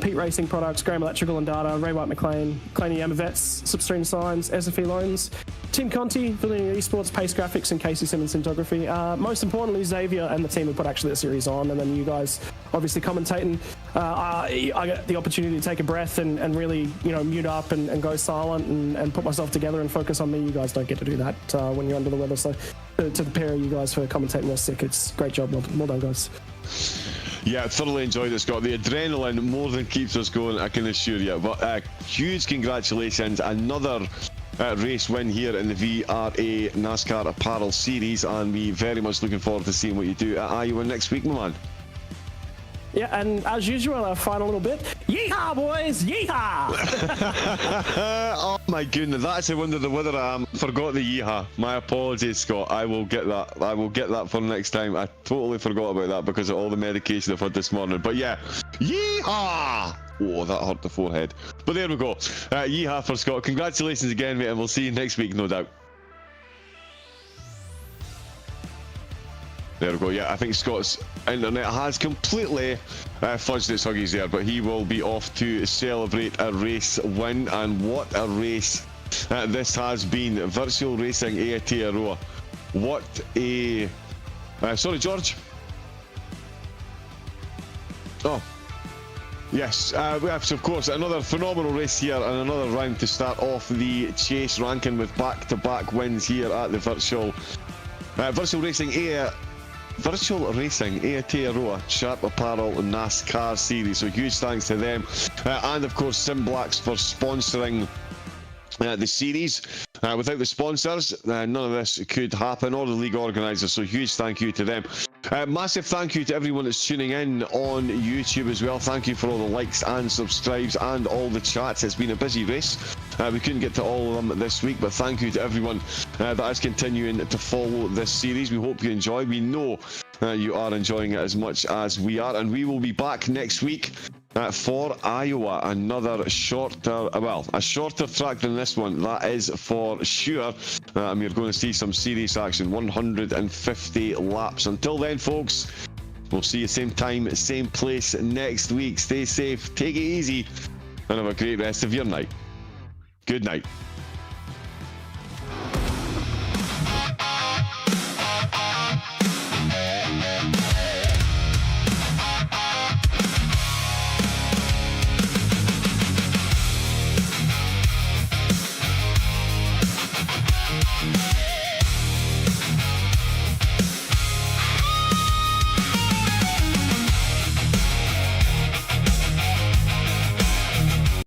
Pete Racing Products, Graham Electrical and Data, Ray White McLean, Claney Yamavets, Substream Signs, SFE Loans, Tim Conti, Villian Esports, Pace Graphics, and Casey Simmons Cinematography. Most importantly, Xavier and the team who put actually the series on, and then you guys obviously commentating. I get the opportunity to take a breath and really, you know, mute up and go silent and put myself together and focus on me. You guys don't get to do that when you're under the weather. So to the pair of you guys for commentating while sick, it's a great job. Well done, guys. Yeah, thoroughly enjoyed it, Scott. The adrenaline more than keeps us going, I can assure you. But huge congratulations. Another race win here in the VRA NASCAR Apparel Series, and we very much looking forward to seeing what you do at Iowa next week, my man. Yeah, and as usual, our final little bit. Yeehaw, boys! Yeehaw! Oh my goodness, that's a wonder the weather I am. Forgot the yeehaw. My apologies, Scott. I will get that. I will get that for next time. I totally forgot about that because of all the medication I've had this morning. But yeah, yeehaw! Oh, that hurt the forehead. But there we go. Yeehaw for Scott. Congratulations again, mate, and we'll see you next week, no doubt. There we go. Yeah, I think Scott's internet has completely fudged its huggies there, but he will be off to celebrate a race win. And what a race this has been. Virtual Racing Aotearoa. What a... sorry, George. Oh. Yes, we have, of course, another phenomenal race here and another round to start off the chase ranking with back-to-back wins here at the Virtual Racing Aotearoa Sharp Apparel NASCAR Series. So huge thanks to them, and of course Sim Blacks for sponsoring the series. Without the sponsors, none of this could happen, or the league organisers, so huge thank you to them. Massive thank you to everyone that's tuning in on YouTube as well. Thank you for all the likes and subscribes and all the chats. It's been a busy race. We couldn't get to all of them this week, but thank you to everyone that is continuing to follow this series. We hope you enjoy. We know you are enjoying it as much as we are, and we will be back next week for Iowa. Another shorter, well, a shorter track than this one, that is for sure. You're going to see some serious action, 150 laps. Until then, folks, we'll see you same time, same place next week. Stay safe, take it easy, and have a great rest of your night. Good night.